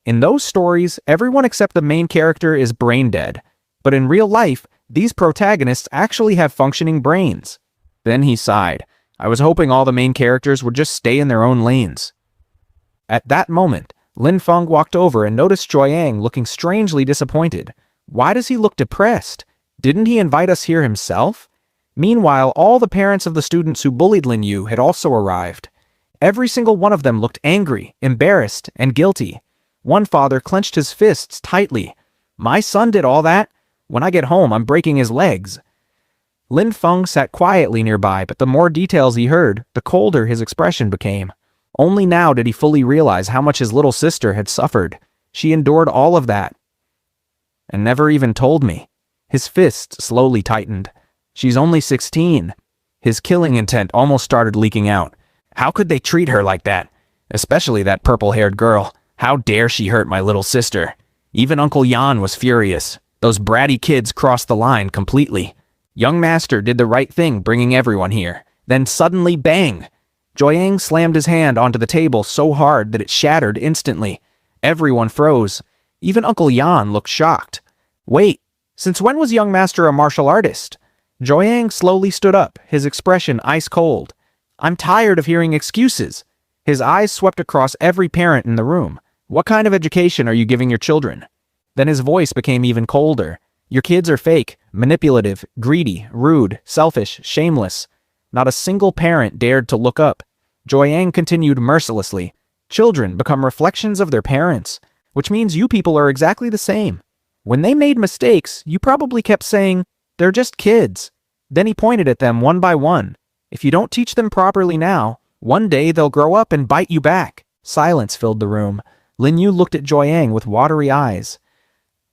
In those stories, everyone except the main character is brain dead. But in real life, these protagonists actually have functioning brains. Then he sighed. I was hoping all the main characters would just stay in their own lanes. At that moment, Lin Feng walked over and noticed Joyang looking strangely disappointed. Why does he look depressed? Didn't he invite us here himself? Meanwhile, all the parents of the students who bullied Lin Yu had also arrived. Every single one of them looked angry, embarrassed, and guilty. One father clenched his fists tightly. My son did all that? When I get home, I'm breaking his legs. Lin Feng sat quietly nearby, but the more details he heard, the colder his expression became. Only now did he fully realize how much his little sister had suffered. She endured all of that. And never even told me. His fists slowly tightened. She's only 16. His killing intent almost started leaking out. How could they treat her like that? Especially that purple-haired girl. How dare she hurt my little sister? Even Uncle Yan was furious. Those bratty kids crossed the line completely. Young Master did the right thing bringing everyone here. Then suddenly, bang! Joyang slammed his hand onto the table so hard that it shattered instantly. Everyone froze. Even Uncle Yan looked shocked. Wait, since when was Young Master a martial artist? Joyang slowly stood up, his expression ice cold. I'm tired of hearing excuses. His eyes swept across every parent in the room. What kind of education are you giving your children? Then his voice became even colder. Your kids are fake, manipulative, greedy, rude, selfish, shameless. Not a single parent dared to look up. Joyang continued mercilessly. Children become reflections of their parents, which means you people are exactly the same. When they made mistakes, you probably kept saying, they're just kids. Then he pointed at them one by one. If you don't teach them properly now, one day they'll grow up and bite you back. Silence filled the room. Lin Yu looked at Joyang with watery eyes.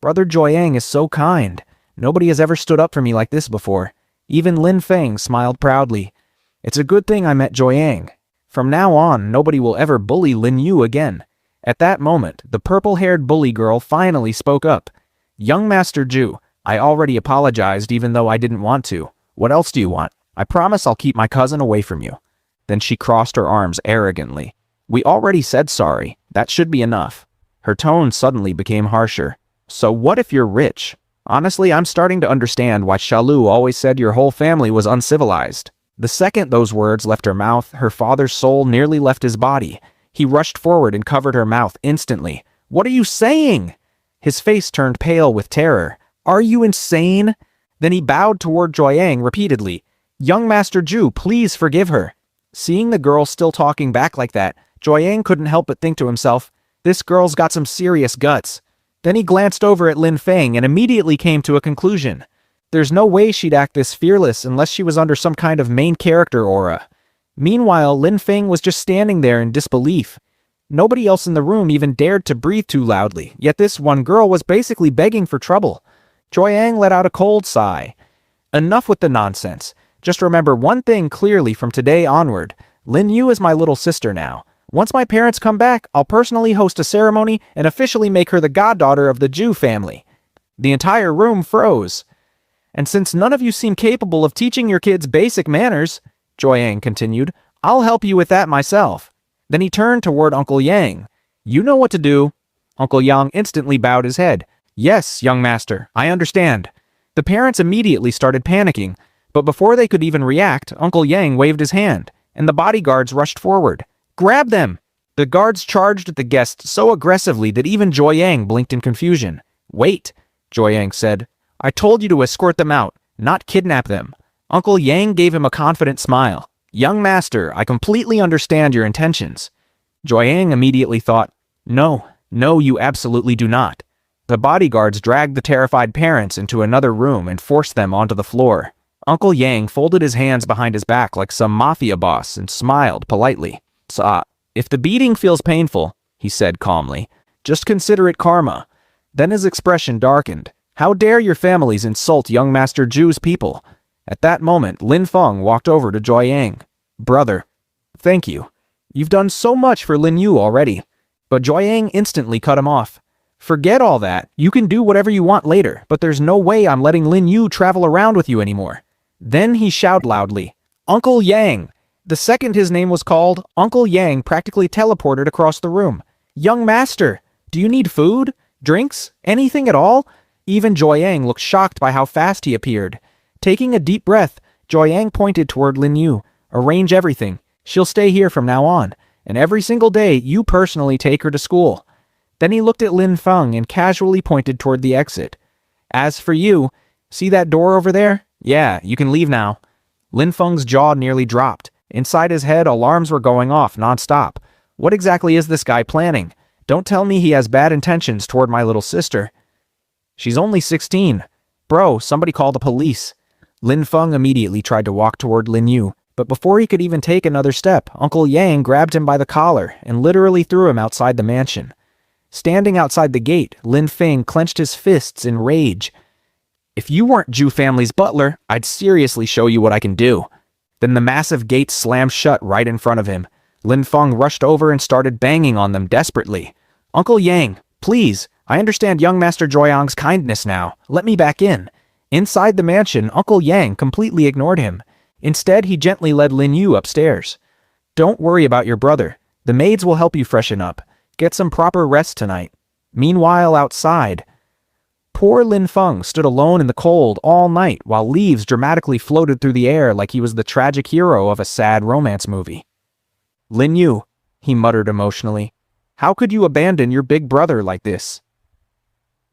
Brother Joyang is so kind. Nobody has ever stood up for me like this before. Even Lin Feng smiled proudly. It's a good thing I met Joyang. From now on, nobody will ever bully Lin Yu again. At that moment, the purple-haired bully girl finally spoke up. Young Master Ju, I already apologized even though I didn't want to. What else do you want? I promise I'll keep my cousin away from you. Then she crossed her arms arrogantly. We already said sorry. That should be enough. Her tone suddenly became harsher. So what if you're rich? Honestly, I'm starting to understand why Shalu always said your whole family was uncivilized. The second those words left her mouth, her father's soul nearly left his body. He rushed forward and covered her mouth instantly. What are you saying? His face turned pale with terror. Are you insane? Then he bowed toward Joyang repeatedly. Young Master Ju, please forgive her. Seeing the girl still talking back like that, Joyang couldn't help but think to himself, this girl's got some serious guts. Then he glanced over at Lin Feng and immediately came to a conclusion. There's no way she'd act this fearless unless she was under some kind of main character aura. Meanwhile, Lin Feng was just standing there in disbelief. Nobody else in the room even dared to breathe too loudly, yet this one girl was basically begging for trouble. Joyang let out a cold sigh. Enough with the nonsense. Just remember one thing clearly from today onward. Lin Yu is my little sister now. Once my parents come back, I'll personally host a ceremony and officially make her the goddaughter of the Ju family. The entire room froze. And since none of you seem capable of teaching your kids basic manners, Joyang continued, I'll help you with that myself. Then he turned toward Uncle Yang. You know what to do. Uncle Yang instantly bowed his head. Yes, young master, I understand. The parents immediately started panicking, but before they could even react, Uncle Yang waved his hand, and the bodyguards rushed forward. Grab them! The guards charged at the guests so aggressively that even Joyang blinked in confusion. Wait, Joyang said. I told you to escort them out, not kidnap them. Uncle Yang gave him a confident smile. Young master, I completely understand your intentions. Joyang immediately thought, No, you absolutely do not. The bodyguards dragged the terrified parents into another room and forced them onto the floor. Uncle Yang folded his hands behind his back like some mafia boss and smiled politely. If the beating feels painful, he said calmly, just consider it karma. Then his expression darkened. How dare your families insult young Master Ju's people? At that moment, Lin Feng walked over to Joyang. Brother, thank you. You've done so much for Lin Yu already. But Joyang instantly cut him off. Forget all that. You can do whatever you want later, but there's no way I'm letting Lin Yu travel around with you anymore. Then he shouted loudly, Uncle Yang! The second his name was called, Uncle Yang practically teleported across the room. Young master, do you need food? Drinks? Anything at all? Even Joyang looked shocked by how fast he appeared. Taking a deep breath, Joyang pointed toward Lin Yu. Arrange everything. She'll stay here from now on, and every single day you personally take her to school. Then he looked at Lin Feng and casually pointed toward the exit. As for you, see that door over there? Yeah, you can leave now. Lin Feng's jaw nearly dropped. Inside his head, alarms were going off nonstop. What exactly is this guy planning? Don't tell me he has bad intentions toward my little sister. She's only 16. Bro, somebody call the police. Lin Feng immediately tried to walk toward Lin Yu, but before he could even take another step, Uncle Yang grabbed him by the collar and literally threw him outside the mansion. Standing outside the gate, Lin Feng clenched his fists in rage. If you weren't Ju family's butler, I'd seriously show you what I can do. Then the massive gate slammed shut right in front of him. Lin Feng rushed over and started banging on them desperately. Uncle Yang, please, I understand young Master Joyang's kindness now. Let me back in. Inside the mansion, Uncle Yang completely ignored him. Instead, he gently led Lin Yu upstairs. Don't worry about your brother. The maids will help you freshen up. Get some proper rest tonight. Meanwhile, outside, poor Lin Feng stood alone in the cold all night while leaves dramatically floated through the air like he was the tragic hero of a sad romance movie. Lin Yu, he muttered emotionally, how could you abandon your big brother like this?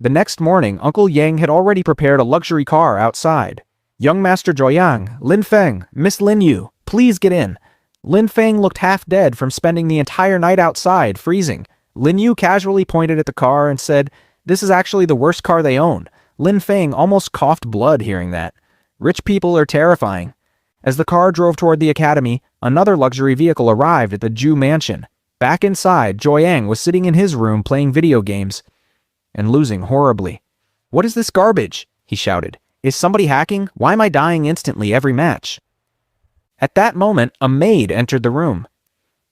The next morning, Uncle Yang had already prepared a luxury car outside. Young Master Joyang, Lin Feng, Miss Lin Yu, please get in. Lin Feng looked half dead from spending the entire night outside, freezing. Lin Yu casually pointed at the car and said, "This is actually the worst car they own." Lin Feng almost coughed blood hearing that. Rich people are terrifying. As the car drove toward the academy, another luxury vehicle arrived at the Ju mansion. Back inside, Joyang was sitting in his room playing video games and losing horribly. "What is this garbage?" he shouted. "Is somebody hacking? Why am I dying instantly every match?" At that moment, a maid entered the room.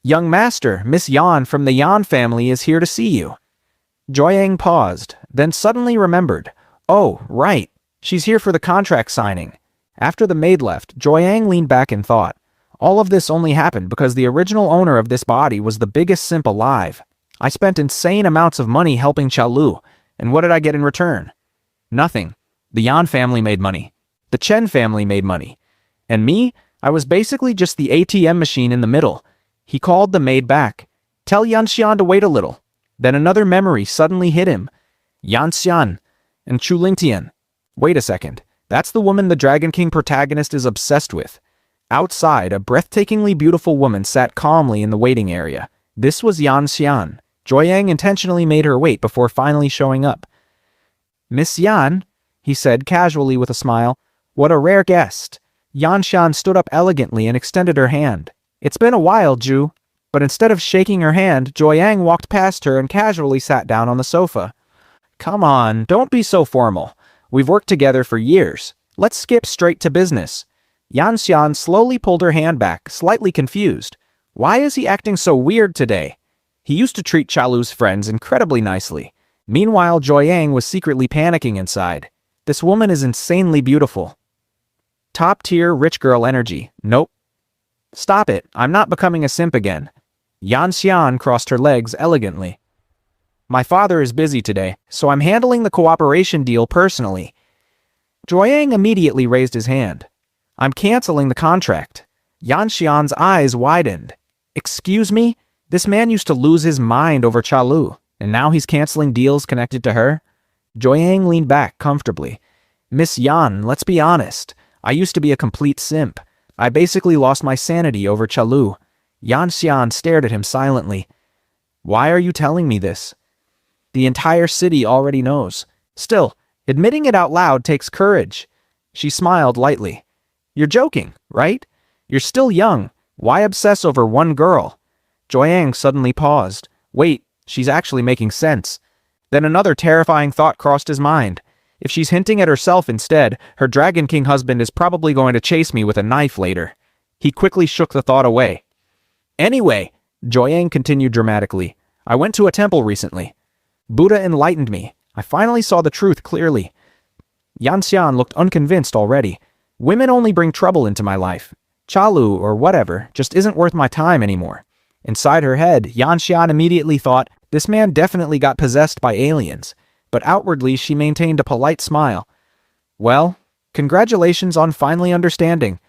"Young master, Miss Yan from the Yan family is here to see you." Joyang paused, then suddenly remembered. "Oh, right. She's here for the contract signing." After the maid left, Joyang leaned back and thought. All of this only happened because the original owner of this body was the biggest simp alive. I spent insane amounts of money helping Chalu, and what did I get in return? Nothing. The Yan family made money. The Chen family made money. And me? I was basically just the ATM machine in the middle. He called the maid back. "Tell Yan Xian to wait a little." Then another memory suddenly hit him. Yan Xian and Chu Lingtian. Wait a second. That's the woman the Dragon King protagonist is obsessed with. Outside, a breathtakingly beautiful woman sat calmly in the waiting area. This was Yan Xian. Joyang intentionally made her wait before finally showing up. "Miss Yan," he said casually with a smile. "What a rare guest." Yan Xian stood up elegantly and extended her hand. "It's been a while, Ju." But instead of shaking her hand, Joyang walked past her and casually sat down on the sofa. "Come on, don't be so formal. We've worked together for years. Let's skip straight to business." Yan Xian slowly pulled her hand back, slightly confused. Why is he acting so weird today? He used to treat Chalu's friends incredibly nicely. Meanwhile, Joyang was secretly panicking inside. This woman is insanely beautiful. Top-tier rich girl energy. Nope. Stop it. I'm not becoming a simp again. Yan Xian crossed her legs elegantly. "My father is busy today, so I'm handling the cooperation deal personally." Joyang immediately raised his hand. "I'm canceling the contract." Yan Xian's eyes widened. "Excuse me? This man used to lose his mind over Chalu, and now he's canceling deals connected to her?" Joyang leaned back comfortably. "Miss Yan, let's be honest. I used to be a complete simp. I basically lost my sanity over Chalu." Yan Xian stared at him silently. "Why are you telling me this?" "The entire city already knows. Still, admitting it out loud takes courage." She smiled lightly. "You're joking, right? You're still young. Why obsess over one girl?" Joyang suddenly paused. Wait, she's actually making sense. Then another terrifying thought crossed his mind. If she's hinting at herself instead, her Dragon King husband is probably going to chase me with a knife later. He quickly shook the thought away. "Anyway," Joyang continued dramatically, "I went to a temple recently. Buddha enlightened me. I finally saw the truth clearly." Yan Xian looked unconvinced already. "Women only bring trouble into my life. Chalu, or whatever, just isn't worth my time anymore." Inside her head, Yan Xian immediately thought, this man definitely got possessed by aliens. But outwardly, she maintained a polite smile. "Well, congratulations on finally understanding."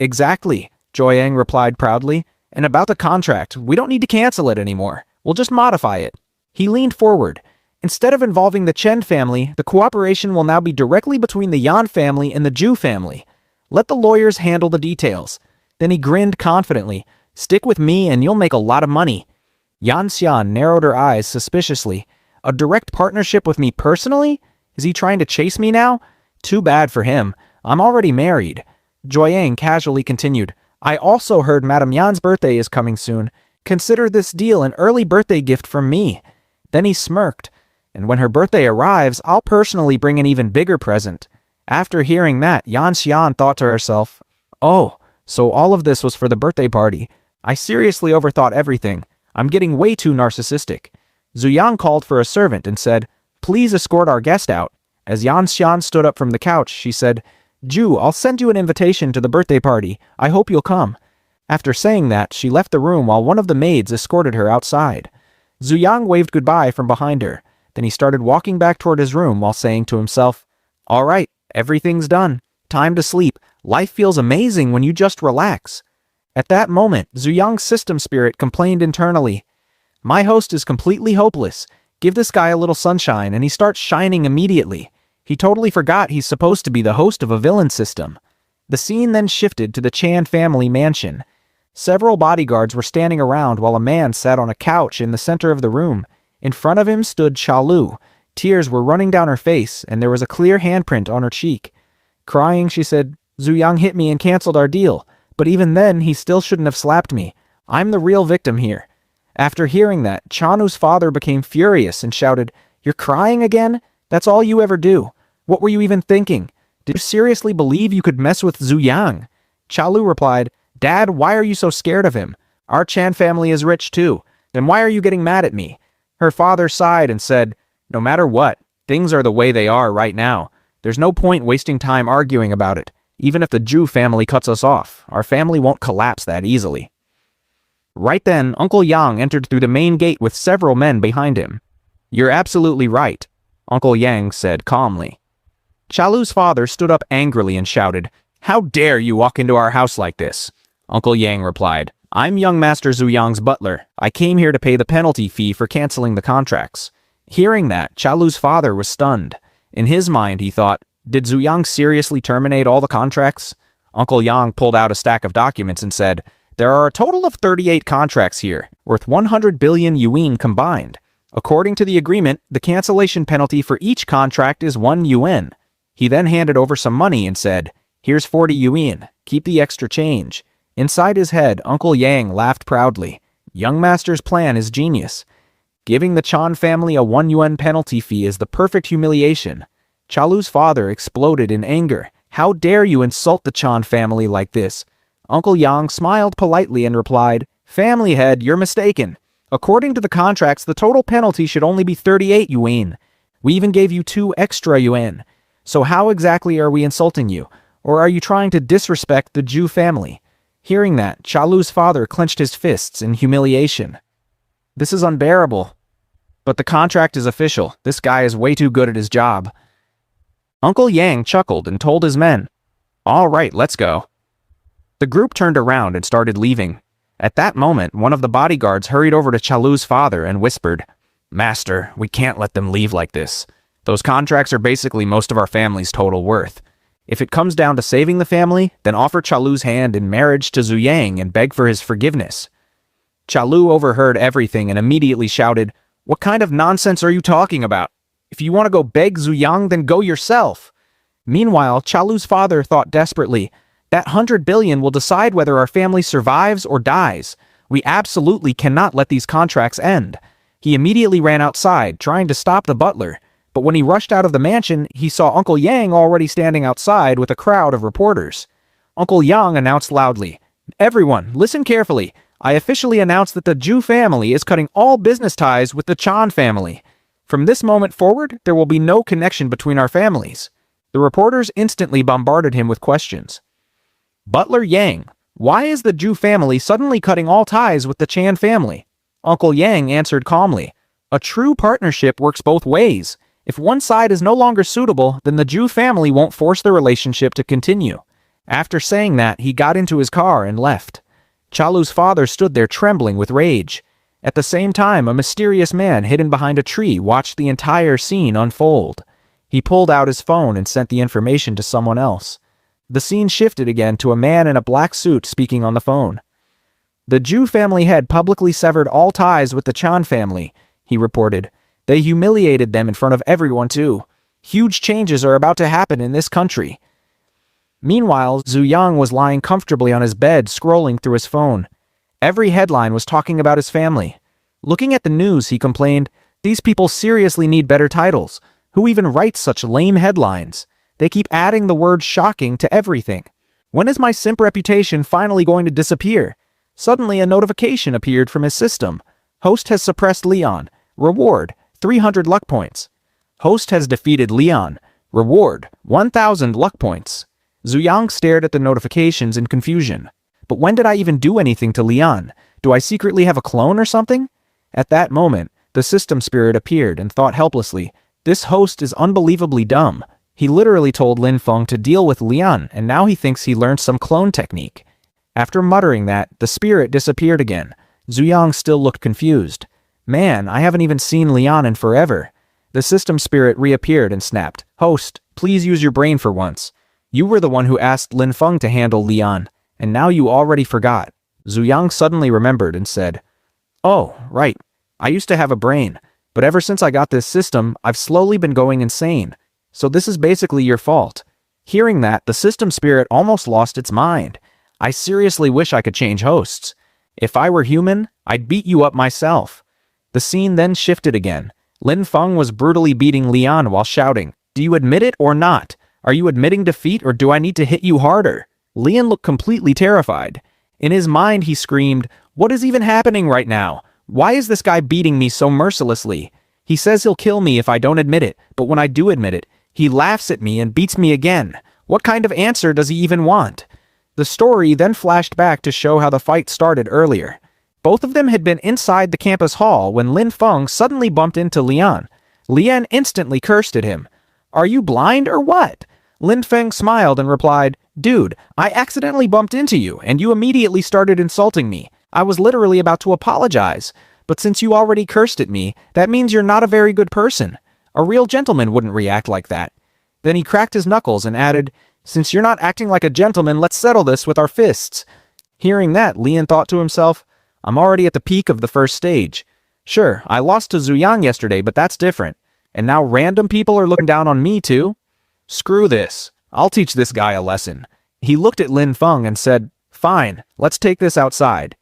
"Exactly," Joyang replied proudly. "And about the contract, we don't need to cancel it anymore. We'll just modify it." He leaned forward. "Instead of involving the Chen family, the cooperation will now be directly between the Yan family and the Ju family. Let the lawyers handle the details." Then he grinned confidently. "Stick with me and you'll make a lot of money." Yan Xian narrowed her eyes suspiciously. "A direct partnership with me personally? Is he trying to chase me now? Too bad for him. I'm already married." Joyang casually continued. "I also heard Madame Yan's birthday is coming soon. Consider this deal an early birthday gift from me." Then he smirked. "And when her birthday arrives, I'll personally bring an even bigger present." After hearing that, Yan Xian thought to herself, "Oh, so all of this was for the birthday party. I seriously overthought everything. I'm getting way too narcissistic." Zuyang called for a servant and said, "Please escort our guest out." As Yan Xian stood up from the couch, she said, "Ju, I'll send you an invitation to the birthday party. I hope you'll come." After saying that, she left the room while one of the maids escorted her outside. Zuyang waved goodbye from behind her. Then he started walking back toward his room while saying to himself, "All right, everything's done. Time to sleep. Life feels amazing when you just relax." At that moment, Zuyang's system spirit complained internally. "My host is completely hopeless. Give this guy a little sunshine and he starts shining immediately. He totally forgot he's supposed to be the host of a villain system. The scene then shifted to the Chan family mansion. Several bodyguards were standing around while a man sat on a couch in the center of the room. In front of him stood Chalu. Tears were running down her face, and there was a clear handprint on her cheek. Crying, she said, "Zhu Yang hit me and canceled our deal, but even then, he still shouldn't have slapped me. I'm the real victim here." After hearing that, Chanu's father became furious and shouted, "You're crying again? That's all you ever do. What were you even thinking? Did you seriously believe you could mess with Zhu Yang?" Chalu replied, "Dad, why are you so scared of him? Our Chan family is rich too. Then why are you getting mad at me?" Her father sighed and said, "No matter what, things are the way they are right now. There's no point wasting time arguing about it. Even if the Zhu family cuts us off, our family won't collapse that easily." Right then, Uncle Yang entered through the main gate with several men behind him. "You're absolutely right," Uncle Yang said calmly. Chalu's father stood up angrily and shouted, "How dare you walk into our house like this?" Uncle Yang replied, "I'm young Master Zhu Yang's butler. I came here to pay the penalty fee for canceling the contracts." Hearing that, Chalu's father was stunned. In his mind, he thought, did Zhu Yang seriously terminate all the contracts? Uncle Yang pulled out a stack of documents and said, "There are a total of 38 contracts here, worth 100 billion yuan combined. According to the agreement, the cancellation penalty for each contract is 1 yuan. He then handed over some money and said, "Here's 40 yuan. Keep the extra change." Inside his head, Uncle Yang laughed proudly. Young Master's plan is genius. Giving the Chan family a 1 yuan penalty fee is the perfect humiliation. Chalu's father exploded in anger. "How dare you insult the Chan family like this?" Uncle Yang smiled politely and replied, "Family head, you're mistaken. According to the contracts, the total penalty should only be 38 yuan. We even gave you 2 extra yuan. So how exactly are we insulting you? Or are you trying to disrespect the Zhu family?" Hearing that, Chalu's father clenched his fists in humiliation. "This is unbearable. But the contract is official. This guy is way too good at his job." Uncle Yang chuckled and told his men, "All right, let's go." The group turned around and started leaving. At that moment, one of the bodyguards hurried over to Chalu's father and whispered, "Master, we can't let them leave like this. Those contracts are basically most of our family's total worth. If it comes down to saving the family, then offer Chalu's hand in marriage to Zhu Yang and beg for his forgiveness." Chalu overheard everything and immediately shouted, "What kind of nonsense are you talking about? If you want to go beg Zhu Yang, then go yourself." Meanwhile, Chalu's father thought desperately, "That 100 billion will decide whether our family survives or dies. We absolutely cannot let these contracts end." He immediately ran outside, trying to stop the butler. But when he rushed out of the mansion, he saw Uncle Yang already standing outside with a crowd of reporters. Uncle Yang announced loudly, "Everyone, listen carefully. I officially announce that the Zhu family is cutting all business ties with the Chan family. From this moment forward, there will be no connection between our families." The reporters instantly bombarded him with questions. "Butler Yang, why is the Zhu family suddenly cutting all ties with the Chan family?" Uncle Yang answered calmly, "A true partnership works both ways. If one side is no longer suitable, then the Zhu family won't force the relationship to continue." After saying that, he got into his car and left. Chalu's father stood there trembling with rage. At the same time, a mysterious man hidden behind a tree watched the entire scene unfold. He pulled out his phone and sent the information to someone else. The scene shifted again to a man in a black suit speaking on the phone. "The Zhu family head publicly severed all ties with the Chan family," he reported. "They humiliated them in front of everyone too. Huge changes are about to happen in this country." Meanwhile, Zhu Yang was lying comfortably on his bed scrolling through his phone. Every headline was talking about his family. Looking at the news, he complained, "These people seriously need better titles. Who even writes such lame headlines? They keep adding the word shocking to everything. When is my simp reputation finally going to disappear?" Suddenly, a notification appeared from his system. "Host has suppressed Leon. Reward, 300 luck points. Host has defeated Leon. Reward, 1,000 luck points." Zhu Yang stared at the notifications in confusion. "But when did I even do anything to Leon? Do I secretly have a clone or something?" At that moment, the system spirit appeared and thought helplessly, "This host is unbelievably dumb. He literally told Lin Feng to deal with Leon, and now he thinks he learned some clone technique." After muttering that, the spirit disappeared again. Zhu Yang still looked confused. Man, I haven't even seen Lian in forever. The system spirit reappeared and snapped, Host, please use your brain for once. You were the one who asked Lin Feng to handle Lian, and now you already forgot. Zhu Yang suddenly remembered and said, Oh, right. I used to have a brain, but ever since I got this system, I've slowly been going insane. So this is basically your fault. Hearing that, the system spirit almost lost its mind. I seriously wish I could change hosts. If I were human, I'd beat you up myself. The scene then shifted again. Lin Feng was brutally beating Lian while shouting, Do you admit it or not? Are you admitting defeat or do I need to hit you harder? Lian looked completely terrified. In his mind, he screamed, What is even happening right now? Why is this guy beating me so mercilessly? He says he'll kill me if I don't admit it, but when I do admit it, he laughs at me and beats me again. What kind of answer does he even want? The story then flashed back to show how the fight started earlier. Both of them had been inside the campus hall when Lin Feng suddenly bumped into Lian. Lian instantly cursed at him. Are you blind or what? Lin Feng smiled and replied, Dude, I accidentally bumped into you and you immediately started insulting me. I was literally about to apologize. But since you already cursed at me, that means you're not a very good person. A real gentleman wouldn't react like that. Then he cracked his knuckles and added, Since you're not acting like a gentleman, let's settle this with our fists. Hearing that, Lian thought to himself, I'm already at the peak of the first stage. Sure, I lost to Zhu Yang yesterday, but that's different. And now random people are looking down on me too? Screw this. I'll teach this guy a lesson. He looked at Lin Feng and said, Fine, let's take this outside.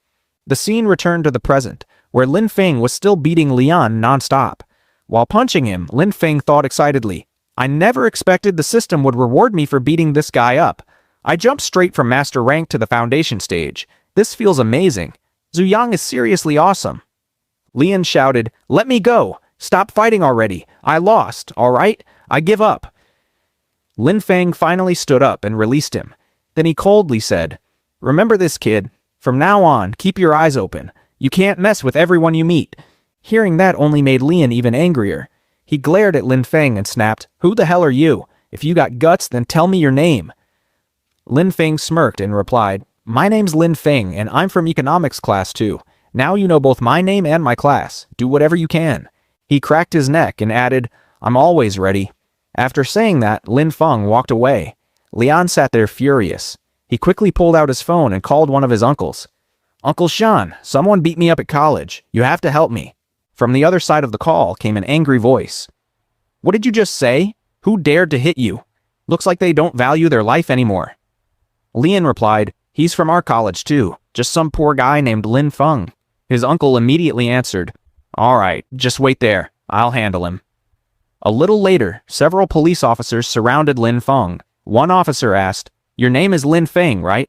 The scene returned to the present, where Lin Feng was still beating Lian nonstop. While punching him, Lin Feng thought excitedly, I never expected the system would reward me for beating this guy up. I jumped straight from master rank to the foundation stage. This feels amazing. Zhu Yang is seriously awesome. Lian shouted, Let me go. Stop fighting already. I lost, all right? I give up. Lin Feng finally stood up and released him. Then he coldly said, Remember this, kid. From now on, keep your eyes open. You can't mess with everyone you meet. Hearing that only made Lian even angrier. He glared at Lin Feng and snapped, Who the hell are you? If you got guts, then tell me your name. Lin Feng smirked and replied, My name's Lin Feng, and I'm from economics class too. Now you know both my name and my class. Do whatever you can. He cracked his neck and added, I'm always ready. After saying that, Lin Feng walked away. Lian sat there furious. He quickly pulled out his phone and called one of his uncles. Uncle Shan, someone beat me up at college. You have to help me. From the other side of the call came an angry voice. What did you just say? Who dared to hit you? Looks like they don't value their life anymore. Lian replied, He's from our college too, just some poor guy named Lin Feng. His uncle immediately answered, All right, just wait there. I'll handle him. A little later, several police officers surrounded Lin Feng. One officer asked, Your name is Lin Feng, right?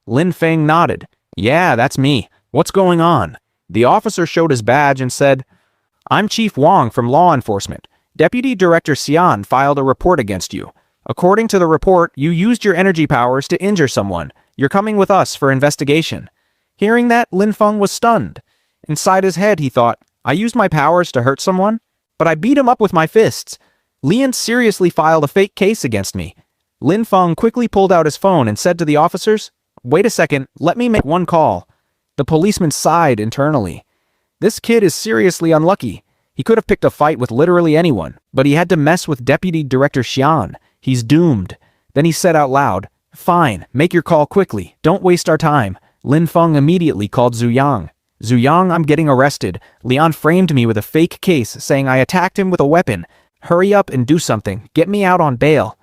Lin Feng nodded. Yeah, that's me. What's going on? The officer showed his badge and said, I'm Chief Wang from Law Enforcement. Deputy Director Xian filed a report against you. According to the report, you used your energy powers to injure someone. You're coming with us for investigation. Hearing that, Lin Feng was stunned. Inside his head, he thought, I used my powers to hurt someone? But I beat him up with my fists. Lian seriously filed a fake case against me. Lin Feng quickly pulled out his phone and said to the officers, Wait a second, let me make one call. The policeman sighed internally. This kid is seriously unlucky. He could have picked a fight with literally anyone, but he had to mess with Deputy Director Xian. He's doomed. Then he said out loud, Fine, make your call quickly. Don't waste our time. Lin Feng immediately called Zhu Yang. Zhu Yang, I'm getting arrested. Lian framed me with a fake case saying I attacked him with a weapon. Hurry up and do something. Get me out on bail.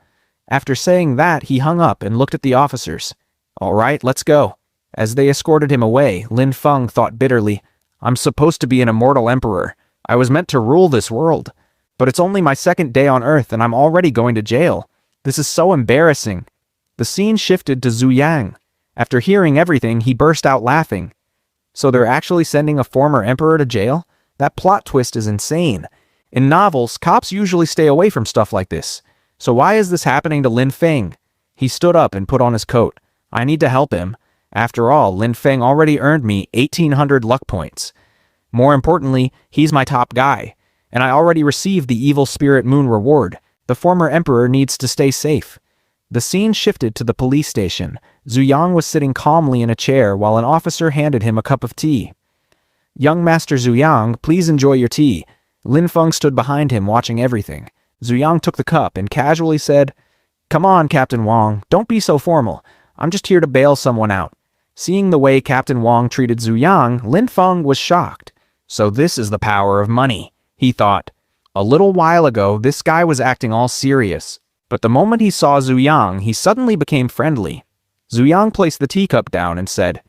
After saying that, he hung up and looked at the officers. All right, let's go. As they escorted him away, Lin Feng thought bitterly, I'm supposed to be an immortal emperor. I was meant to rule this world. But it's only my second day on Earth and I'm already going to jail. This is so embarrassing. The scene shifted to Zhu Yang. After hearing everything, he burst out laughing. So they're actually sending a former emperor to jail? That plot twist is insane. In novels, cops usually stay away from stuff like this. So why is this happening to Lin Feng? He stood up and put on his coat. I need to help him. After all, Lin Feng already earned me 1,800 luck points. More importantly, he's my top guy. And I already received the Evil Spirit Moon reward. The former emperor needs to stay safe. The scene shifted to the police station. Zhu Yang was sitting calmly in a chair while an officer handed him a cup of tea. Young Master Zuyang, please enjoy your tea. Lin Feng stood behind him watching everything. Zuyang took the cup and casually said, Come on, Captain Wang, don't be so formal. I'm just here to bail someone out. Seeing the way Captain Wang treated Zuyang, Lin Feng was shocked. So this is the power of money, he thought. A little while ago, this guy was acting all serious. But the moment he saw Zuyang, he suddenly became friendly. Zuyang placed the teacup down and said,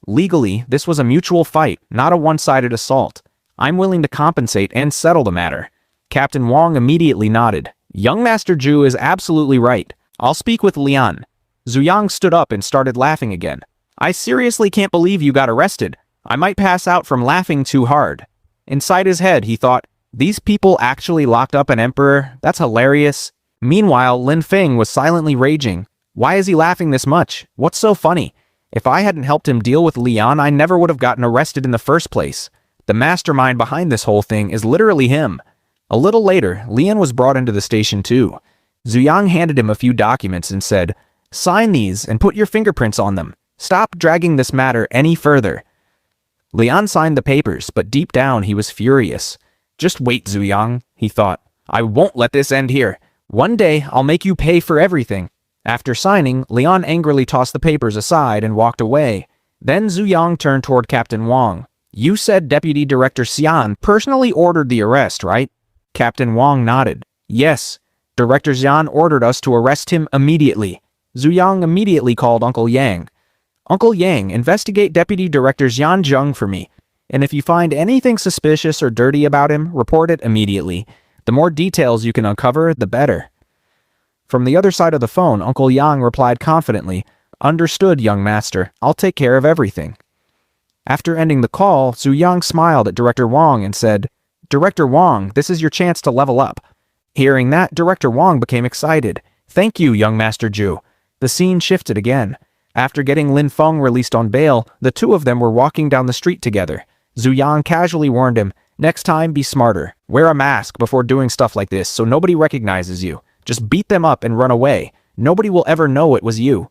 Legally, this was a mutual fight, not a one-sided assault. I'm willing to compensate and settle the matter. Captain Wang immediately nodded. Young Master Zhu is absolutely right. I'll speak with Lian. Zuyang stood up and started laughing again. I seriously can't believe you got arrested. I might pass out from laughing too hard. Inside his head, he thought, these people actually locked up an emperor? That's hilarious. Meanwhile, Lin Feng was silently raging. Why is he laughing this much? What's so funny? If I hadn't helped him deal with Lian, I never would have gotten arrested in the first place. The mastermind behind this whole thing is literally him. A little later, Lian was brought into the station too. Zuyang handed him a few documents and said, Sign these and put your fingerprints on them. Stop dragging this matter any further. Lian signed the papers, but deep down he was furious. Just wait, Zuyang, he thought. I won't let this end here. One day, I'll make you pay for everything. After signing, Lian angrily tossed the papers aside and walked away. Then Zuyang turned toward Captain Wang. You said Deputy Director Xian personally ordered the arrest, right? Captain Wang nodded. Yes. Director Xian ordered us to arrest him immediately. Zuyang immediately called Uncle Yang. Uncle Yang, investigate Deputy Director Xian Zheng for me. And if you find anything suspicious or dirty about him, report it immediately. The more details you can uncover, the better. From the other side of the phone, Uncle Yang replied confidently, Understood, young master. I'll take care of everything. After ending the call, Zuyang smiled at Director Wang and said, Director Wang, this is your chance to level up. Hearing that, Director Wang became excited. Thank you, young Master Zhu. The scene shifted again. After getting Lin Feng released on bail, the two of them were walking down the street together. Zuyang casually warned him, Next time, be smarter. Wear a mask before doing stuff like this so nobody recognizes you. Just beat them up and run away. Nobody will ever know it was you.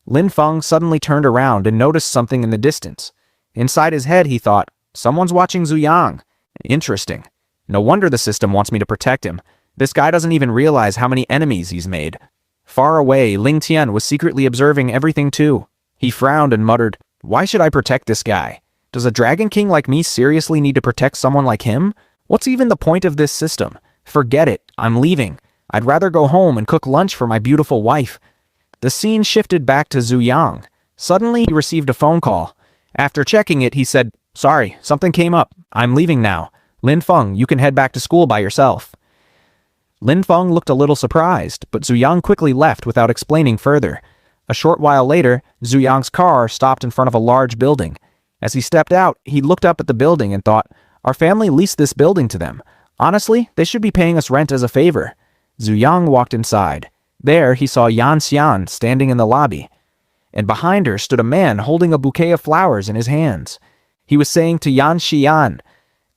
Lin Feng suddenly turned around and noticed something in the distance. Inside his head, he thought, Someone's watching Zuyang. Interesting. No wonder the system wants me to protect him. This guy doesn't even realize how many enemies he's made. Far away, Ling Tian was secretly observing everything too. He frowned and muttered, Why should I protect this guy? Does a Dragon King like me seriously need to protect someone like him? What's even the point of this system? Forget it. I'm leaving. I'd rather go home and cook lunch for my beautiful wife. The scene shifted back to Zuyang. Suddenly, he received a phone call. After checking it, he said, Sorry, something came up. I'm leaving now. Lin Feng, you can head back to school by yourself. Lin Feng looked a little surprised, but Zuyang quickly left without explaining further. A short while later, Zuyang's car stopped in front of a large building. As he stepped out, he looked up at the building and thought, Our family leased this building to them. Honestly, they should be paying us rent as a favor. Zuyang walked inside. There, he saw Yan Xian standing in the lobby. And behind her stood a man holding a bouquet of flowers in his hands. He was saying to Yan Xian,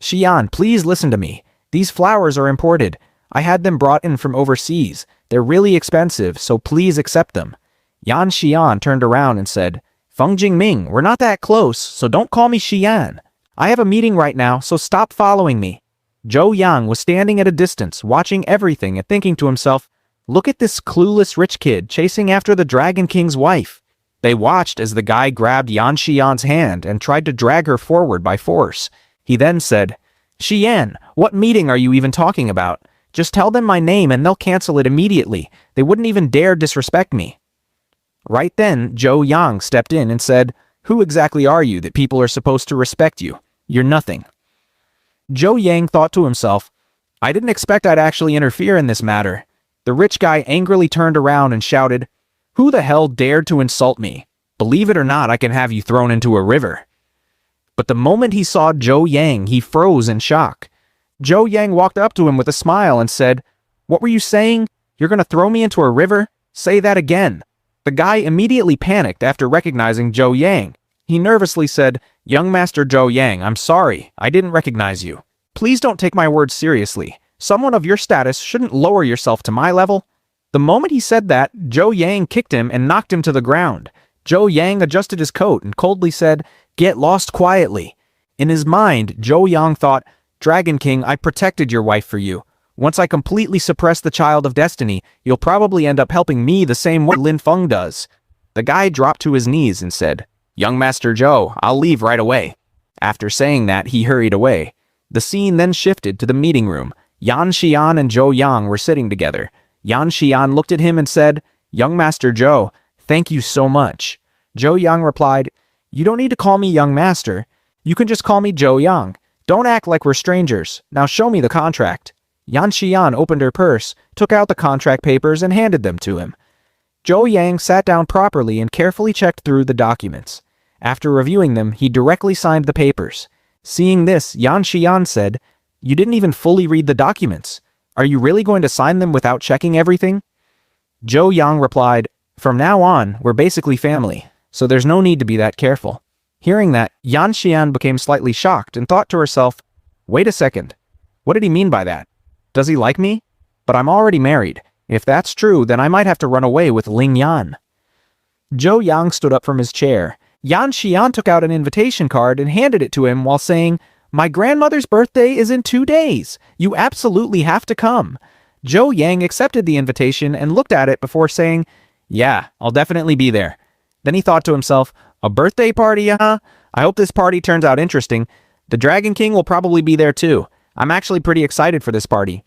Xian, please listen to me. These flowers are imported. I had them brought in from overseas. They're really expensive, so please accept them. Yan Xian turned around and said, Feng Jingming, we're not that close, so don't call me Xian. I have a meeting right now, so stop following me. Zhou Yang was standing at a distance, watching everything and thinking to himself, Look at this clueless rich kid chasing after the Dragon King's wife. They watched as the guy grabbed Yan Xian's hand and tried to drag her forward by force. He then said, Xian, what meeting are you even talking about? Just tell them my name and they'll cancel it immediately. They wouldn't even dare disrespect me. Right then, Zhou Yang stepped in and said, Who exactly are you that people are supposed to respect you? You're nothing. Zhou Yang thought to himself, I didn't expect I'd actually interfere in this matter. The rich guy angrily turned around and shouted, Who the hell dared to insult me? Believe it or not, I can have you thrown into a river. But the moment he saw Zhou Yang, he froze in shock. Zhou Yang walked up to him with a smile and said, What were you saying? You're going to throw me into a river? Say that again. The guy immediately panicked after recognizing Zhou Yang. He nervously said, Young Master Zhou Yang, I'm sorry. I didn't recognize you. Please don't take my words seriously. Someone of your status shouldn't lower yourself to my level. The moment he said that, Zhou Yang kicked him and knocked him to the ground. Zhou Yang adjusted his coat and coldly said, Get lost quietly. In his mind, Zhou Yang thought, Dragon King, I protected your wife for you. Once I completely suppress the Child of Destiny, you'll probably end up helping me the same way Lin Feng does. The guy dropped to his knees and said, Young Master Zhou, I'll leave right away. After saying that, he hurried away. The scene then shifted to the meeting room. Yan Xian and Zhou Yang were sitting together. Yan Xian looked at him and said, Young Master Zhou, thank you so much. Zhou Yang replied, You don't need to call me Young Master. You can just call me Zhou Yang. Don't act like we're strangers. Now show me the contract. Yan Xian opened her purse, took out the contract papers, and handed them to him. Zhou Yang sat down properly and carefully checked through the documents. After reviewing them, he directly signed the papers. Seeing this, Yan Xian said, You didn't even fully read the documents. Are you really going to sign them without checking everything? Zhou Yang replied, From now on, we're basically family, so there's no need to be that careful. Hearing that, Yan Xian became slightly shocked and thought to herself, Wait a second. What did he mean by that? Does he like me? But I'm already married. If that's true, then I might have to run away with Ling Yan. Zhou Yang stood up from his chair. Yan Xian took out an invitation card and handed it to him while saying, My grandmother's birthday is in 2 days. You absolutely have to come. Zhou Yang accepted the invitation and looked at it before saying, Yeah, I'll definitely be there. Then he thought to himself, A birthday party, huh? I hope this party turns out interesting. The Dragon King will probably be there too. I'm actually pretty excited for this party.